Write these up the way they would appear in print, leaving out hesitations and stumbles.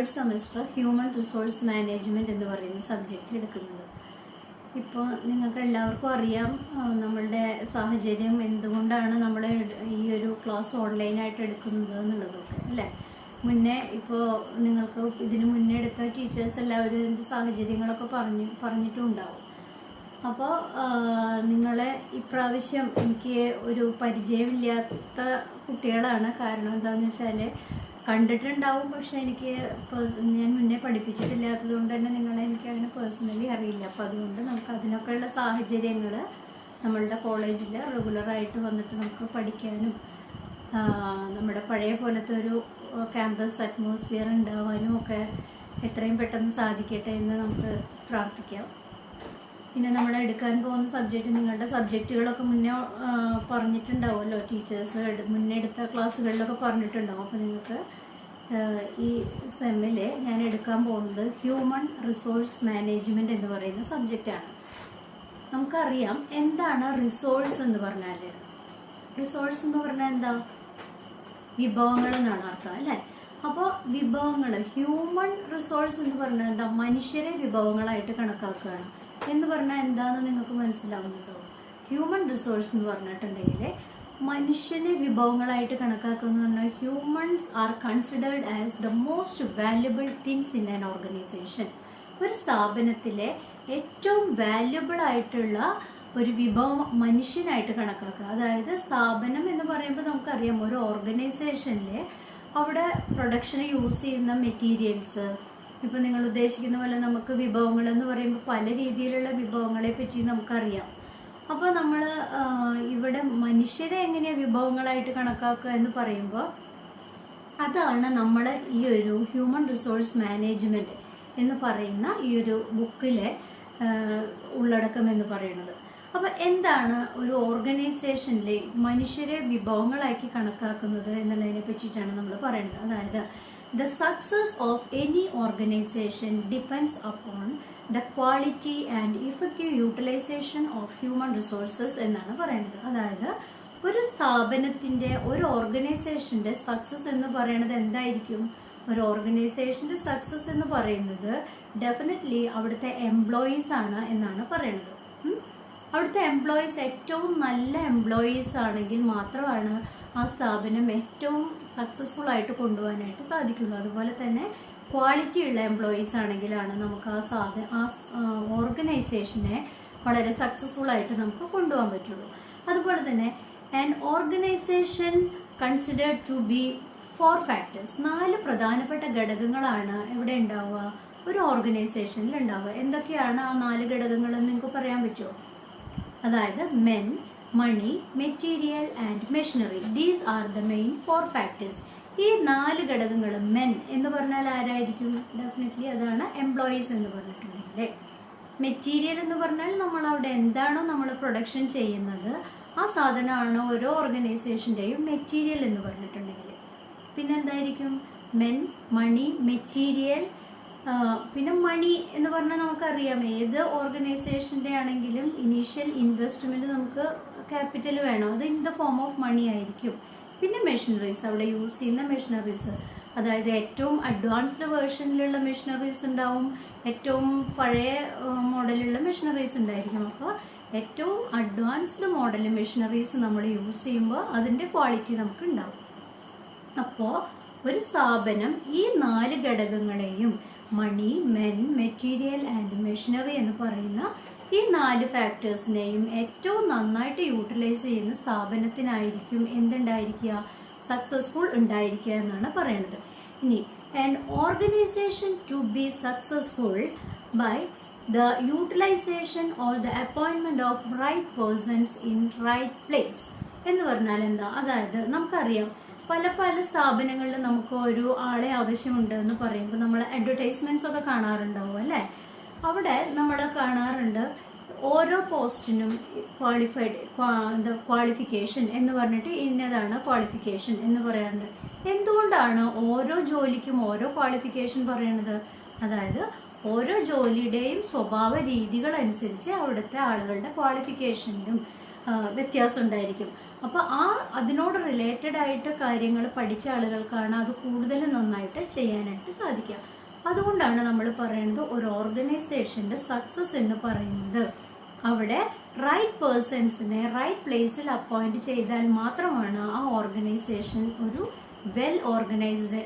Third semester human resource management എന്ന് പറയുന്ന subject എടുക്കുന്നത്. ഇപ്പോൾ നിങ്ങൾക്ക് എല്ലാവർക്കും അറിയാം നമ്മളുടെ സാഹചര്യം എന്തുകൊണ്ടാണ് നമ്മൾ ഈ ഒരു ക്ലാസ് ഓൺലൈനായിട്ട് എടുക്കുന്നത് എന്നുള്ളതൊക്കെ അല്ലേ. മുന്നേ ഇപ്പോൾ നിങ്ങൾക്ക് ഇതിന് മുന്നേ എടുത്ത ടീച്ചേഴ്സ് എല്ലാവരും എന്ത് സാഹചര്യങ്ങളൊക്കെ പറഞ്ഞിട്ടും ഉണ്ടാവും. അപ്പോൾ നിങ്ങളെ ഇപ്രാവശ്യം എനിക്ക് ഒരു പരിചയമില്ലാത്ത കുട്ടികളാണ്. കാരണം എന്താണെന്ന് വെച്ചാൽ കണ്ടിട്ടുണ്ടാവും, പക്ഷെ എനിക്ക് ഞാൻ മുന്നേ പഠിപ്പിച്ചിട്ടില്ലാത്തത് കൊണ്ട് തന്നെ നിങ്ങളെ എനിക്ക് അങ്ങനെ പേഴ്സണലി അറിയില്ല. അപ്പോൾ അതുകൊണ്ട് നമുക്ക് അതിനൊക്കെയുള്ള സാഹചര്യങ്ങൾ നമ്മളുടെ കോളേജിൽ റെഗുലറായിട്ട് വന്നിട്ട് നമുക്ക് പഠിക്കാനും നമ്മുടെ പഴയ പോലത്തെ ഒരു ക്യാമ്പസ് അറ്റ്മോസ്ഫിയർ ഉണ്ടാവാനും ഒക്കെ എത്രയും പെട്ടെന്ന് സാധിക്കട്ടെ എന്ന് നമുക്ക് പ്രാർത്ഥിക്കാം. പിന്നെ നമ്മൾ എടുക്കാൻ പോകുന്ന സബ്ജക്റ്റ് നിങ്ങളുടെ സബ്ജക്റ്റുകളൊക്കെ മുന്നേ പറഞ്ഞിട്ടുണ്ടാവുമല്ലോ, ടീച്ചേഴ്സ് മുന്നേ എടുത്ത ക്ലാസ്സുകളിലൊക്കെ പറഞ്ഞിട്ടുണ്ടാവും. അപ്പോൾ നിങ്ങൾക്ക് ഈ സെമ്മിൽ ഞാൻ എടുക്കാൻ പോകുന്നത് ഹ്യൂമൻ റിസോഴ്സ് മാനേജ്മെൻറ്റ് എന്ന് പറയുന്ന സബ്ജക്റ്റാണ്. നമുക്കറിയാം എന്താണ് റിസോഴ്സ് എന്ന് പറഞ്ഞാൽ. റിസോഴ്സ് എന്ന് പറഞ്ഞാൽ എന്താ? വിഭവങ്ങൾ എന്നാണ് അർത്ഥം അല്ലേ. അപ്പോൾ വിഭവങ്ങൾ, ഹ്യൂമൻ റിസോഴ്സ് എന്ന് പറഞ്ഞാൽ എന്താ? മനുഷ്യരെ വിഭവങ്ങളായിട്ട് കണക്കാക്കുകയാണ് എന്ന് പറഞ്ഞാൽ എന്താണെന്ന് നിങ്ങൾക്ക് മനസ്സിലാവുന്നുണ്ടോ? ഹ്യൂമൻ റിസോഴ്സ് എന്ന് പറഞ്ഞിട്ടുണ്ടെങ്കിൽ മനുഷ്യനെ വിഭവങ്ങളായിട്ട് കണക്കാക്കുന്ന പറഞ്ഞാൽ humans are considered as the most valuable things in an organisation. ഒരു സ്ഥാപനത്തിലെ ഏറ്റവും വാല്യുബിൾ ആയിട്ടുള്ള ഒരു വിഭവം മനുഷ്യനായിട്ട് കണക്കാക്കുക. അതായത് സ്ഥാപനം എന്ന് പറയുമ്പോൾ നമുക്കറിയാം ഒരു ഓർഗനൈസേഷനിൽ അവിടെ പ്രൊഡക്ഷന് യൂസ് ചെയ്യുന്ന മെറ്റീരിയൽസ്, ഇപ്പം നിങ്ങൾ ഉദ്ദേശിക്കുന്ന പോലെ നമുക്ക് വിഭവങ്ങൾ എന്ന് പറയുമ്പോൾ പല രീതിയിലുള്ള വിഭവങ്ങളെ പറ്റി നമുക്കറിയാം. അപ്പോൾ നമ്മൾ ഇവിടെ മനുഷ്യരെ എങ്ങനെയാണ് വിഭവങ്ങളായിട്ട് കണക്കാക്കുക എന്ന് പറയുമ്പോൾ അതാണ് നമ്മൾ ഈ ഒരു ഹ്യൂമൻ റിസോഴ്സ് മാനേജ്മെൻറ്റ് എന്ന് പറയുന്ന ഈ ഒരു ബുക്കിലെ ഉള്ളടക്കം എന്ന് പറയുന്നത്. അപ്പോൾ എന്താണ് ഒരു ഓർഗനൈസേഷനിലെ മനുഷ്യരെ വിഭവങ്ങളാക്കി കണക്കാക്കുന്നത് എന്നുള്ളതിനെ പറ്റിയിട്ടാണ് നമ്മൾ പറയുന്നത്. അതായത് the success of any organization depends upon the quality and effective utilization of human resources എന്നാണ് പറയുന്നത്. അതായത് ഒരു സ്ഥാപനത്തിൻ്റെ, ഒരു ഓർഗനൈസേഷൻ്റെ സക്സസ് എന്ന് പറയുന്നത് എന്തായിരിക്കും? ഒരു ഓർഗനൈസേഷൻ്റെ സക്സസ് എന്ന് പറയുന്നത് ഡെഫിനറ്റ്ലി അവിടുത്തെ എംപ്ലോയീസ് ആണ് എന്നാണ് പറയുന്നത്. അവിടുത്തെ എംപ്ലോയീസ് ഏറ്റവും നല്ല എംപ്ലോയീസ് ആണെങ്കിൽ മാത്രമാണ് ആ സ്ഥാപനം ഏറ്റവും സക്സസ്ഫുൾ ആയിട്ട് കൊണ്ടുപോകാനായിട്ട് സാധിക്കുള്ളൂ. അതുപോലെ തന്നെ ക്വാളിറ്റി ഉള്ള എംപ്ലോയീസ് ആണെങ്കിലാണ് നമുക്ക് ആ ഓർഗനൈസേഷനെ വളരെ സക്സസ്ഫുൾ ആയിട്ട് നമുക്ക് കൊണ്ടുപോകാൻ പറ്റുള്ളൂ. അതുപോലെ തന്നെ an organization considered to be 4 factors, 4 പ്രധാനപ്പെട്ട ഘടകങ്ങളാണ് എവിടെ ഉണ്ടാവുക? ഒരു ഓർഗനൈസേഷനിൽ ഉണ്ടാവുക. എന്തൊക്കെയാണ് ആ 4 ഘടകങ്ങളെന്ന് നിങ്ങൾക്ക് പറയാൻ പറ്റുമോ? അതായത് men, money, material and machinery. These are the main 4 factors. ഈ 4 ഘടകങ്ങൾ, മെൻ എന്ന് പറഞ്ഞാൽ ആരായിരിക്കും? ഡെഫിനറ്റ്ലി അതാണ് എംപ്ലോയീസ് എന്ന് പറഞ്ഞിട്ടുണ്ടെങ്കിൽ. മെറ്റീരിയൽ എന്ന് പറഞ്ഞാൽ നമ്മൾ അവിടെ എന്താണോ നമ്മൾ പ്രൊഡക്ഷൻ ചെയ്യുന്നത് ആ സാധനമാണ് ഓരോ ഓർഗനൈസേഷൻ്റെയും മെറ്റീരിയൽ എന്ന് പറഞ്ഞിട്ടുണ്ടെങ്കിൽ. പിന്നെ എന്തായിരിക്കും? Men, money, material. പിന്നെ മണി എന്ന് പറഞ്ഞാൽ നമുക്കറിയാം ഏത് ഓർഗനൈസേഷൻ്റെ ആണെങ്കിലും ഇനീഷ്യൽ ഇൻവെസ്റ്റ്മെൻറ്റ് നമുക്ക് ക്യാപിറ്റൽ വേണം, അത് in the form of money ആയിരിക്കും. പിന്നെ മെഷീനറീസ്, അവിടെ യൂസ് ചെയ്യുന്ന മെഷീനറീസ്, അതായത് ഏറ്റവും അഡ്വാൻസ്ഡ് വേർഷനിലുള്ള മെഷീനറീസ് ഉണ്ടാവും, ഏറ്റവും പഴയ മോഡലുള്ള മെഷീനറീസ് ഉണ്ടായിരിക്കും. അപ്പോൾ ഏറ്റവും അഡ്വാൻസ്ഡ് മോഡൽ മെഷീനറീസ് നമ്മൾ യൂസ് ചെയ്യുമ്പോൾ അതിൻ്റെ ക്വാളിറ്റി നമുക്ക് ഉണ്ടാവും. അപ്പോൾ ഒരു സ്ഥാപനം ഈ 4 ഘടകങ്ങളെയും മണി, മെൻ, മെറ്റീരിയൽ ആൻഡ് മെഷീനറി എന്ന് പറയുന്ന ഈ 4 ഫാക്ടേഴ്സിനെയും ഏറ്റവും നന്നായിട്ട് യൂട്ടിലൈസ് ചെയ്യുന്ന സ്ഥാപനത്തിനായിരിക്കും എന്തുണ്ടായിരിക്കുക? സക്സസ്ഫുൾ ഉണ്ടായിരിക്കുക എന്നാണ് പറയുന്നത്. ഇനി an organisation to be successful by the utilisation or the അപ്പോയിൻമെന്റ് of right persons in right place എന്ന് പറഞ്ഞാൽ എന്താ? അതായത് നമുക്കറിയാം പല സ്ഥാപനങ്ങളിലും നമുക്ക് ഒരു ആളെ ആവശ്യമുണ്ട് എന്ന് പറയുമ്പോൾ നമ്മൾ അഡ്വർടൈസ്മെന്റ്സ് ഒക്കെ കാണാറുണ്ടാവും അല്ലേ. അവിടെ നമ്മൾ കാണാറുണ്ട് ഓരോ പോസ്റ്റിനും ക്വാളിഫിക്കേഷൻ എന്ന് പറഞ്ഞിട്ട് ഇന്നതാണ് ക്വാളിഫിക്കേഷൻ എന്ന് പറയാറുണ്ട്. എന്തുകൊണ്ടാണ് ഓരോ ജോലിക്കും ഓരോ ക്വാളിഫിക്കേഷൻ പറയുന്നത്? അതായത് ഓരോ ജോലിയുടെയും സ്വഭാവ രീതികൾ അനുസരിച്ച് അവിടുത്തെ ആളുകളുടെ ക്വാളിഫിക്കേഷനിലും വ്യത്യാസം ഉണ്ടായിരിക്കും. അപ്പോൾ അതിനോട് റിലേറ്റഡ് ആയിട്ട് കാര്യങ്ങൾ പഠിച്ച ആളുകൾക്കാണ് അത് കൂടുതൽ നന്നായിട്ട് ചെയ്യാനായിട്ട് സാധിക്കുക. അതുകൊണ്ടാണ് നമ്മൾ പറയുന്നത് ഒരു ഓർഗനൈസേഷന്റെ സക്സസ് എന്ന് പറയുന്നത് അവിടെ റൈറ്റ് പേഴ്സൺസിനെ റൈറ്റ് പ്ലേസിൽ അപ്പോയിന്റ് ചെയ്താൽ മാത്രമാണ് ആ ഓർഗനൈസേഷൻ ഒരു വെൽ ഓർഗനൈസ്ഡ്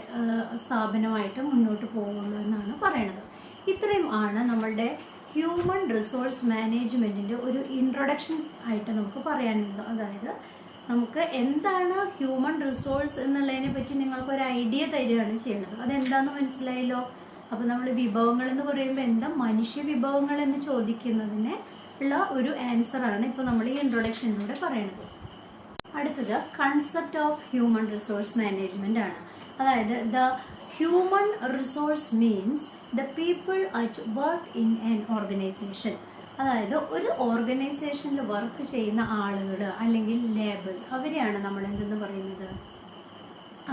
സ്ഥാപനമായിട്ട് മുന്നോട്ട് പോകുള്ളൂ എന്നാണ് പറയുന്നത്. ഇത്രയും ആണ് നമ്മളുടെ ഹ്യൂമൻ റിസോഴ്സ് മാനേജ്മെന്റിന്റെ ഒരു ഇൻട്രൊഡക്ഷൻ ആയിട്ട് നമുക്ക് പറയാനുള്ളത്. അതായത് നമുക്ക് എന്താണ് ഹ്യൂമൻ റിസോഴ്സ് എന്നുള്ളതിനെ പറ്റി നിങ്ങൾക്കൊരു ഐഡിയ തരികയാണ് ചെയ്യുന്നത്. അതെന്താന്ന് മനസ്സിലായല്ലോ. അപ്പൊ നമ്മൾ വിഭവങ്ങൾ എന്ന് പറയുമ്പോൾ എന്താ മനുഷ്യ വിഭവങ്ങൾ എന്ന് ചോദിക്കുന്നതിന് ഉള്ള ഒരു ആൻസർ ആണ് ഇപ്പൊ നമ്മൾ ഈ ഇൻട്രൊഡക്ഷനിലൂടെ പറയുന്നത്. അടുത്തത് concept of human resource management ആണ്. അതായത് the human resource means the people at work in an organisation. അതായത് ഒരു ഓർഗനൈസേഷനിൽ വർക്ക് ചെയ്യുന്ന ആളുകൾ അല്ലെങ്കിൽ ലേബേഴ്സ്, അവരെയാണ് നമ്മൾ എന്തെന്ന് പറയുന്നത്,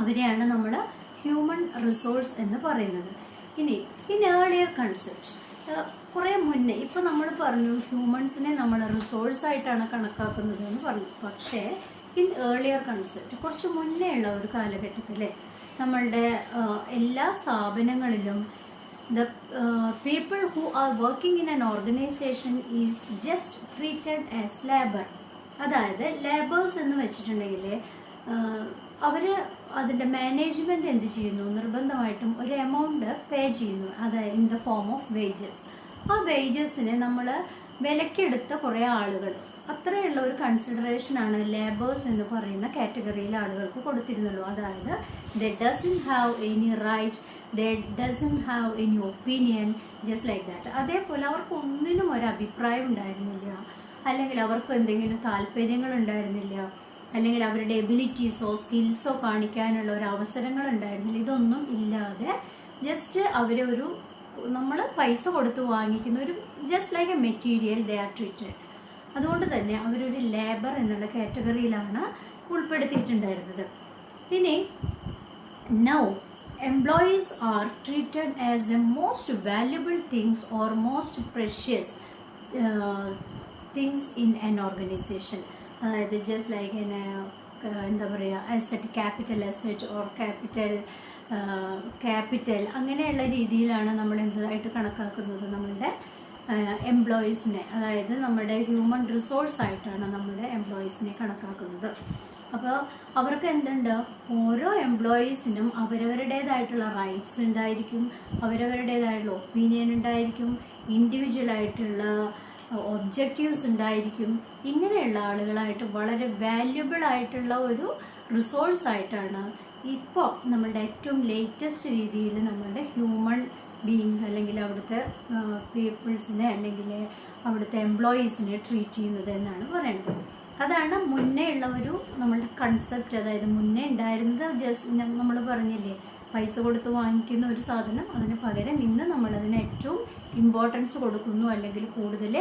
അവരെയാണ് നമ്മൾ ഹ്യൂമൻ റിസോഴ്സ് എന്ന് പറയുന്നത്. ഇനി ഇൻ ഏർലിയർ കൺസെപ്റ്റ് കുറെ മുന്നേ ഇപ്പൊ നമ്മൾ പറഞ്ഞു ഹ്യൂമൻസിനെ നമ്മൾ റിസോഴ്സ് ആയിട്ടാണ് കണക്കാക്കുന്നത് എന്ന് പറഞ്ഞു. പക്ഷേ ഇൻ ഏർലിയർ കൺസെപ്റ്റ് കുറച്ച് മുന്നേ ഉള്ള ഒരു കാലഘട്ടത്തിൽ നമ്മളുടെ എല്ലാ സ്ഥാപനങ്ങളിലും the people who are working in an organization is just treated as labor. അതായത് ലേബേഴ്സ് എന്ന് വെച്ചിട്ടുണ്ടെങ്കിൽ അവര് അതിന്റെ മാനേജ്മെന്റ് എന്ത് ചെയ്യുന്നു, നിർബന്ധമായിട്ടും ഒരു എമൗണ്ട് പേ ചെയ്യുന്നു, അതായത് in the form of wages. ആ വേജസിനെ നമ്മൾ വിലക്കെടുത്ത കുറെ ആളുകൾ, അത്രയുള്ള ഒരു കൺസിഡറേഷൻ ആണ് ലേബേഴ്സ് എന്ന് പറയുന്ന കാറ്റഗറിയിലെ ആളുകൾക്ക് കൊടുത്തിരുന്നുള്ളൂ. അതായത് they doesn't have any right, they doesn't have any opinion, just like that. അതേപോലെ അവർക്ക് ഒന്നിനും ഒരു അഭിപ്രായം ഉണ്ടായിരുന്നില്ല, അല്ലെങ്കിൽ അവർക്ക് എന്തെങ്കിലും താല്പര്യങ്ങൾ ഉണ്ടായിരുന്നില്ല, അല്ലെങ്കിൽ അവരുടെ എബിലിറ്റീസോ സ്കിൽസോ കാണിക്കാനുള്ള ഒരു അവസരങ്ങൾ ഉണ്ടായിരുന്നില്ല. ഇതൊന്നും ഇല്ലാതെ ജസ്റ്റ് അവരെ ഒരു നമ്മൾ പൈസ കൊടുത്ത് വാങ്ങിക്കുന്ന ഒരു just like A material they are treated. അതുകൊണ്ട് തന്നെ അവരൊരു ലേബർ എന്നുള്ള കാറ്റഗറിയിലാണ് ഉൾപ്പെടുത്തിയിട്ടുണ്ടായിരുന്നത്. ഇനി now employees R treated as A most valuable things or most precious things in an organisation. അതായത് ജസ്റ്റ് ലൈക്ക് എന്താ പറയുക, asset, capital asset or capital അങ്ങനെയുള്ള രീതിയിലാണ് നമ്മൾ എന്തായിട്ട് കണക്കാക്കുന്നത് നമ്മളുടെ എംപ്ലോയീസിനെ. അതായത് നമ്മുടെ ഹ്യൂമൻ റിസോഴ്സ് ആയിട്ടാണ് നമ്മുടെ എംപ്ലോയീസിനെ കണക്കാക്കുന്നത്. അപ്പോൾ അവർക്ക് എന്തുണ്ട്, ഓരോ എംപ്ലോയീസിനും അവരവരുടേതായിട്ടുള്ള റൈറ്റ്സ് ഉണ്ടായിരിക്കും, അവരവരുടേതായിട്ടുള്ള ഒപ്പീനിയൻ ഉണ്ടായിരിക്കും, ഇൻഡിവിജ്വൽ ആയിട്ടുള്ള ഒബ്ജക്റ്റീവ്സ് ഉണ്ടായിരിക്കും. ഇങ്ങനെയുള്ള ആളുകളായിട്ട് വളരെ വാല്യുബിൾ ആയിട്ടുള്ള ഒരു റിസോഴ്സ് ആയിട്ടാണ് ഇപ്പോൾ നമ്മളുടെ ഏറ്റവും ലേറ്റസ്റ്റ് രീതിയിൽ നമ്മളുടെ ഹ്യൂമൻ ബീയിങ്സ് അല്ലെങ്കിൽ അവിടുത്തെ പീപ്പിൾസിനെ അല്ലെങ്കിൽ അവിടുത്തെ എംപ്ലോയീസിനെ ട്രീറ്റ് ചെയ്യുന്നത് എന്നാണ് പറയുന്നത്. അതാണ് മുന്നേ ഉള്ള ഒരു നമ്മളുടെ കൺസെപ്റ്റ്. അതായത് മുന്നേ ഉണ്ടായിരുന്നത് ജസ്റ്റ് നമ്മൾ പറഞ്ഞില്ലേ, പൈസ കൊടുത്ത് വാങ്ങിക്കുന്ന ഒരു സാധനം, അതിന് പകരം ഇന്ന് നമ്മളതിന് ഏറ്റവും ഇമ്പോർട്ടൻസ് കൊടുക്കുന്നു അല്ലെങ്കിൽ കൂടുതൽ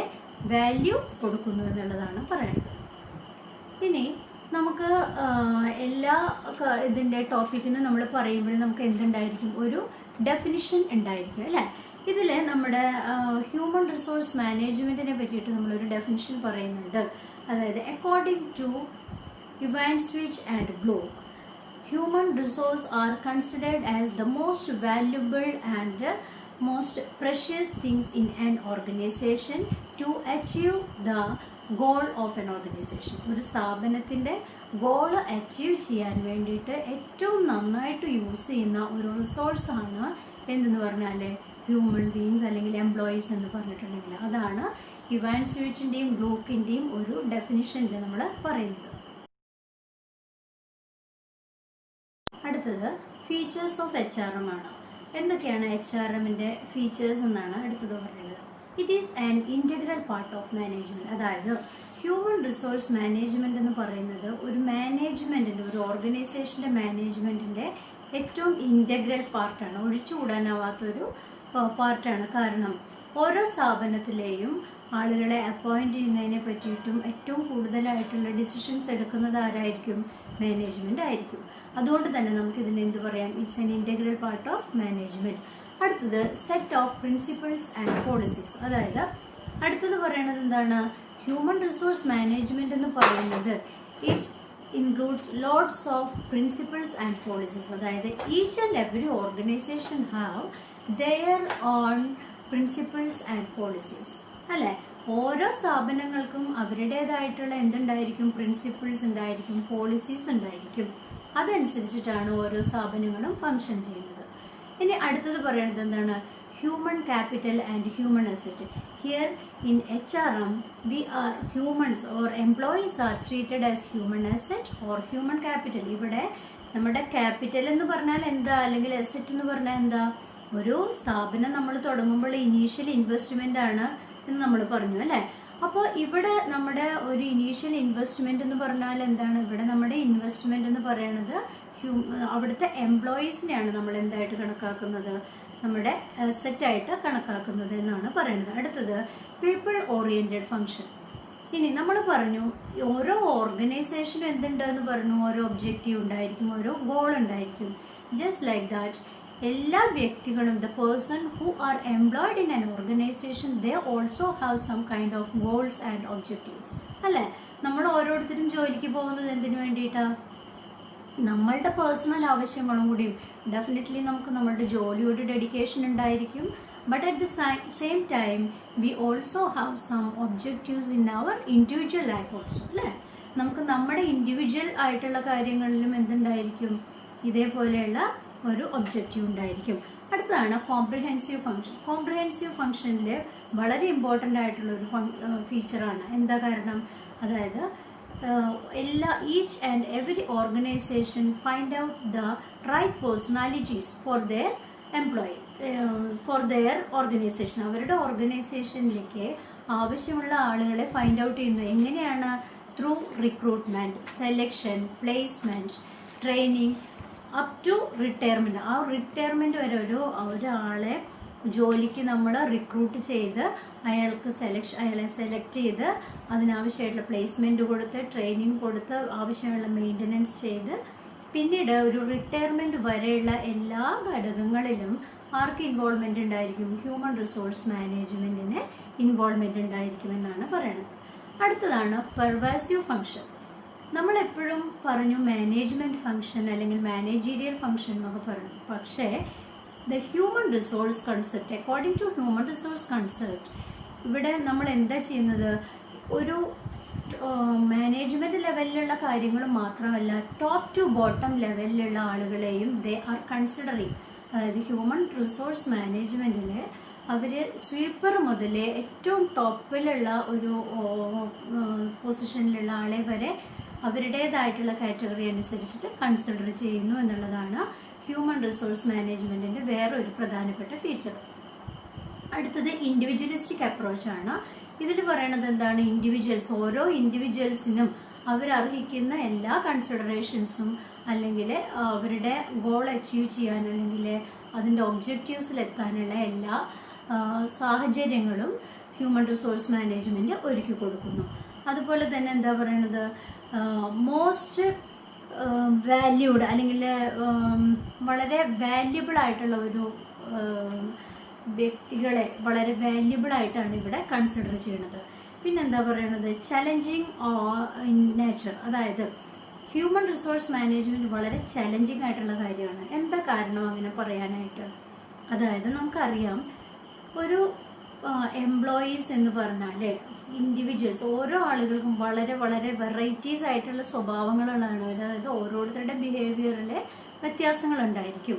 വാല്യൂ കൊടുക്കുന്നു എന്നുള്ളതാണ് പറയുന്നത്. ഇനി നമുക്ക് എല്ലാ ഇതിൻ്റെ ടോപ്പിക്കിന് നമ്മൾ പറയുമ്പോഴും നമുക്ക് എന്തുണ്ടായിരിക്കും, ഒരു ഡെഫിനിഷൻ ഉണ്ടായിരിക്കും അല്ലേ. ഇതിൽ നമ്മുടെ ഹ്യൂമൻ റിസോഴ്സ് മാനേജ്മെൻറ്റിനെ പറ്റിയിട്ട് നമ്മളൊരു ഡെഫിനിഷൻ പറയുന്നുണ്ട്. അതായത് according to Ivancevich and Glueck, human resources are considered as the most valuable and most precious things in an organization to achieve the goal of an organization. ഒരു സ്ഥാപനത്തിൻ്റെ ഗോൾ അച്ചീവ് ചെയ്യാൻ വേണ്ടിയിട്ട് ഏറ്റവും നന്നായിട്ട് യൂസ് ചെയ്യുന്ന ഒരു റിസോഴ്സ് ആണ് എന്തെന്ന് പറഞ്ഞാൽ ഹ്യൂമൻ ബീയിങ്സ് അല്ലെങ്കിൽ എംപ്ലോയീസ് എന്ന് പറഞ്ഞിട്ടുണ്ടെങ്കിൽ അതാണ് ഇവാൻസ്വിച്ചിൻ്റെയും ബ്ലോക്കിൻ്റെയും ഒരു ഡെഫിനിഷനിൽ നമ്മൾ പറയുന്നത്. അടുത്തത് ഫീച്ചേഴ്സ് ഓഫ് HRM ആണ്. എന്തൊക്കെയാണ് HRMന്റെ ഫീച്ചേഴ്സ് എന്നാണ് അടുത്തത് പറയുന്നത്. It is an integral part of management. അതായത് ഹ്യൂമൻ റിസോഴ്സ് മാനേജ്മെന്റ് എന്ന് പറയുന്നത് ഒരു മാനേജ്മെന്റിന്റെ, ഒരു ഓർഗനൈസേഷന്റെ മാനേജ്മെന്റിന്റെ ഏറ്റവും ഇൻറ്റഗ്രൽ പാർട്ടാണ്, ഒഴിച്ചുകൂടാനാവാത്തൊരു പാർട്ടാണ്. കാരണം ഓരോ സ്ഥാപനത്തിലെയും ആളുകളെ അപ്പോയിന്റ് ചെയ്യുന്നതിനെ പറ്റിയിട്ടും ഏറ്റവും കൂടുതലായിട്ടുള്ള ഡിസിഷൻസ് എടുക്കുന്നത് ആരായിരിക്കും, മാനേജ്മെന്റ് ആയിരിക്കും. അതുകൊണ്ട് തന്നെ നമുക്ക് ഇതിന് എന്ത് പറയാം, it's an integral part of management. അടുത്തത് set of principles and policies. അതായത് അടുത്തത് പറയുന്നത് എന്താണ്, ഹ്യൂമൻ റിസോഴ്സ് മാനേജ്മെന്റ് എന്ന് പറയുന്നത് it includes lots of principles and policies. അതായത് each and every organization have their own principles and policies. അല്ലേ? ഓരോ സ്ഥാപനങ്ങൾക്കും അവരുടേതായിട്ടുള്ള എന്തുണ്ടായിരിക്കും? പ്രിൻസിപ്പിൾസ് ഉണ്ടായിരിക്കും, പോളിസീസ് ഉണ്ടായിരിക്കും. അതനുസരിച്ചിട്ടാണ് ഓരോ സ്ഥാപനങ്ങളും ഫങ്ഷൻ ചെയ്യുന്നത്. ഇനി അടുത്തത് പറയുന്നത് എന്താണ്? Human capital and human asset. Here in HRM we are humans or employees are treated as human asset or human capital. ഇവിടെ നമ്മുടെ ക്യാപിറ്റൽ എന്ന് പറഞ്ഞാൽ എന്താ, അല്ലെങ്കിൽ അസറ്റ് എന്ന് പറഞ്ഞാൽ എന്താ? ഒരു സ്ഥാപനം നമ്മൾ തുടങ്ങുമ്പോൾ ഇനീഷ്യൽ ഇൻവെസ്റ്റ്മെന്റ് ആണ് എന്ന് നമ്മൾ പറഞ്ഞു അല്ലേ? അപ്പോൾ ഇവിടെ നമ്മുടെ ഒരു ഇനീഷ്യൽ ഇൻവെസ്റ്റ്മെന്റ് എന്ന് പറഞ്ഞാൽ എന്താണ്? ഇവിടെ നമ്മുടെ ഇൻവെസ്റ്റ്മെന്റ് എന്ന് പറയുന്നത് അവിടുത്തെ എംപ്ലോയീസിനെയാണ് നമ്മൾ എന്തായിട്ട് കണക്കാക്കുന്നത്? നമ്മുടെ സെറ്റായിട്ട് കണക്കാക്കുന്നത് എന്നാണ് പറയുന്നത്. അടുത്തത് പീപ്പിൾ ഓറിയന്റഡ് ഫംഗ്ഷൻ. ഇനി നമ്മൾ പറഞ്ഞു ഓരോ ഓർഗനൈസേഷനും എന്തുണ്ട് എന്ന് പറഞ്ഞു? ഓരോ ഒബ്ജക്റ്റീവ് ഉണ്ടായിരിക്കും, ഓരോ ഗോൾ ഉണ്ടായിരിക്കും. ജസ്റ്റ് ലൈക്ക് ദാറ്റ് എല്ലാ വ്യക്തികളും, the person who are employed in an organization, they also have some kind of goals and objectives. അല്ലേ? നമ്മൾ ഓരോരുത്തരും ജോലിക്ക് പോകുന്നത് എന്തിനു വേണ്ടിയിട്ടാണ്? നമ്മളുടെ പേഴ്സണൽ ആവശ്യങ്ങളും കൂടിയും. ഡെഫിനറ്റ്ലി നമുക്ക് നമ്മളുടെ ജോലിയോട് ഡെഡിക്കേഷൻ ഉണ്ടായിരിക്കും. But at the same time we also have some objectives in our individual life also. അല്ലേ? നമുക്ക് നമ്മുടെ ഇൻഡിവിജ്വൽ ആയിട്ടുള്ള കാര്യങ്ങളിലും എന്തുണ്ടായിരിക്കും? ഇതേപോലെയുള്ള ഒരു ഒബ്ജക്റ്റീവ് ഉണ്ടായിരിക്കും. അടുത്തതാണ് കോംപ്രിഹെൻസീവ് ഫംഗ്ഷൻ. കോംപ്രിഹെൻസീവ് ഫംഗ്ഷനിൽ വളരെ ഇമ്പോർട്ടൻ്റ് ആയിട്ടുള്ള ഒരു ഫീച്ചറാണ്. എന്താ കാരണം? അതായത് each and every organization find out the right personalities for their employee, for their organization. അവരുടെ ഓർഗനൈസേഷനിലേക്ക് ആവശ്യമുള്ള ആളുകളെ ഫൈൻഡ് ഔട്ട് ചെയ്യുന്നു. എങ്ങനെയാണ്? Through recruitment, selection, placement, training, up to retirement. ആ റിട്ടയർമെന്റ് വരെ ഒരാളെ ജോലിക്ക് നമ്മൾ റിക്രൂട്ട് ചെയ്ത് അയാളെ സെലക്ട് ചെയ്ത് അതിനാവശ്യമായിട്ടുള്ള പ്ലേസ്മെന്റ് കൊടുത്ത്, ട്രെയിനിങ് കൊടുത്ത്, ആവശ്യമുള്ള മെയിൻ്റനൻസ് ചെയ്ത്, പിന്നീട് ഒരു റിട്ടയർമെന്റ് വരെയുള്ള എല്ലാ ഘടകങ്ങളിലും ആർക്ക് ഇൻവോൾവ്മെന്റ് ഉണ്ടായിരിക്കും? ഹ്യൂമൻ റിസോഴ്സ് മാനേജ്മെന്റിന് ഇൻവോൾവ്മെന്റ് ഉണ്ടായിരിക്കും എന്നാണ് പറയുന്നത്. അടുത്തതാണ് പെർവാസീവ് ഫംഗ്ഷൻ. നമ്മൾ എപ്പോഴും പറഞ്ഞു മാനേജ്മെന്റ് ഫംഗ്ഷൻ അല്ലെങ്കിൽ മാനേജീരിയൽ ഫംഗ്ഷൻ എന്നൊക്കെ പറഞ്ഞു. പക്ഷേ the human resource concept, according to human resource concept, ഇവിടെ നമ്മൾ എന്താ ചെയ്യുന്നത്? ഒരു മാനേജ്മെന്റ് ലെവലിലുള്ള കാര്യങ്ങൾ മാത്രമല്ല, ടോപ്പ് ടു ബോട്ടം ലെവലിലുള്ള ആളുകളെയും ദേ ആർ കൺസിഡറിങ്. അതായത് ഹ്യൂമൻ റിസോഴ്സ് മാനേജ്മെന്റിൽ അവർ സ്വീപ്പർ മുതൽ ഏറ്റവും ടോപ്പിലുള്ള ഒരു പൊസിഷനിലുള്ള ആളെ വരെ അവരുടേതായിട്ടുള്ള കാറ്റഗറി അനുസരിച്ചിട്ട് കൺസിഡർ ചെയ്യുന്നു എന്നുള്ളതാണ് ഹ്യൂമൻ റിസോഴ്സ് മാനേജ്മെന്റിന്റെ വേറൊരു പ്രധാനപ്പെട്ട ഫീച്ചർ. അടുത്തത് ഇൻഡിവിജ്വലിസ്റ്റിക് അപ്രോച്ചാണ്. ഇതിൽ പറയണത് എന്താണ്? ഇൻഡിവിജ്വൽസ്, ഓരോ ഇൻഡിവിജ്വൽസിനും അവരർഹിക്കുന്ന എല്ലാ കൺസിഡറേഷൻസും അല്ലെങ്കിൽ അവരുടെ ഗോൾ അച്ചീവ് ചെയ്യാൻ അല്ലെങ്കിൽ അതിൻ്റെ ഒബ്ജക്റ്റീവ്സിൽ എത്താനുള്ള എല്ലാ സാഹചര്യങ്ങളും ഹ്യൂമൻ റിസോഴ്സ് മാനേജ്മെന്റ് ഒരുക്കി കൊടുക്കുന്നു. അതുപോലെ തന്നെ എന്താ പറയണത്? മോസ്റ്റ് വാല്യൂഡ് അല്ലെങ്കിൽ വളരെ വാല്യുബിൾ ആയിട്ടുള്ള ഒരു വ്യക്തികളെ വളരെ വാല്യുബിൾ ആയിട്ടാണ് ഇവിടെ കൺസിഡർ ചെയ്യുന്നത്. പിന്നെന്താ പറയണത്? Challenging in nature. അതായത് ഹ്യൂമൻ റിസോഴ്സ് മാനേജ്മെന്റ് വളരെ ചലഞ്ചിങ് ആയിട്ടുള്ള കാര്യമാണ്. എന്താ കാരണം അങ്ങനെ പറയാനായിട്ട്? അതായത് നമുക്കറിയാം ഒരു എംപ്ലോയീസ് എന്ന് പറഞ്ഞാൽ ഇൻഡിവിജ്വൽസ്, ഓരോ ആളുകൾക്കും വളരെ വളരെ വെറൈറ്റീസ് ആയിട്ടുള്ള സ്വഭാവങ്ങളുള്ളതാണ്. അതായത് ഓരോരുത്തരുടെ ബിഹേവിയറിൽ വ്യത്യാസങ്ങൾ ഉണ്ടായിരിക്കും.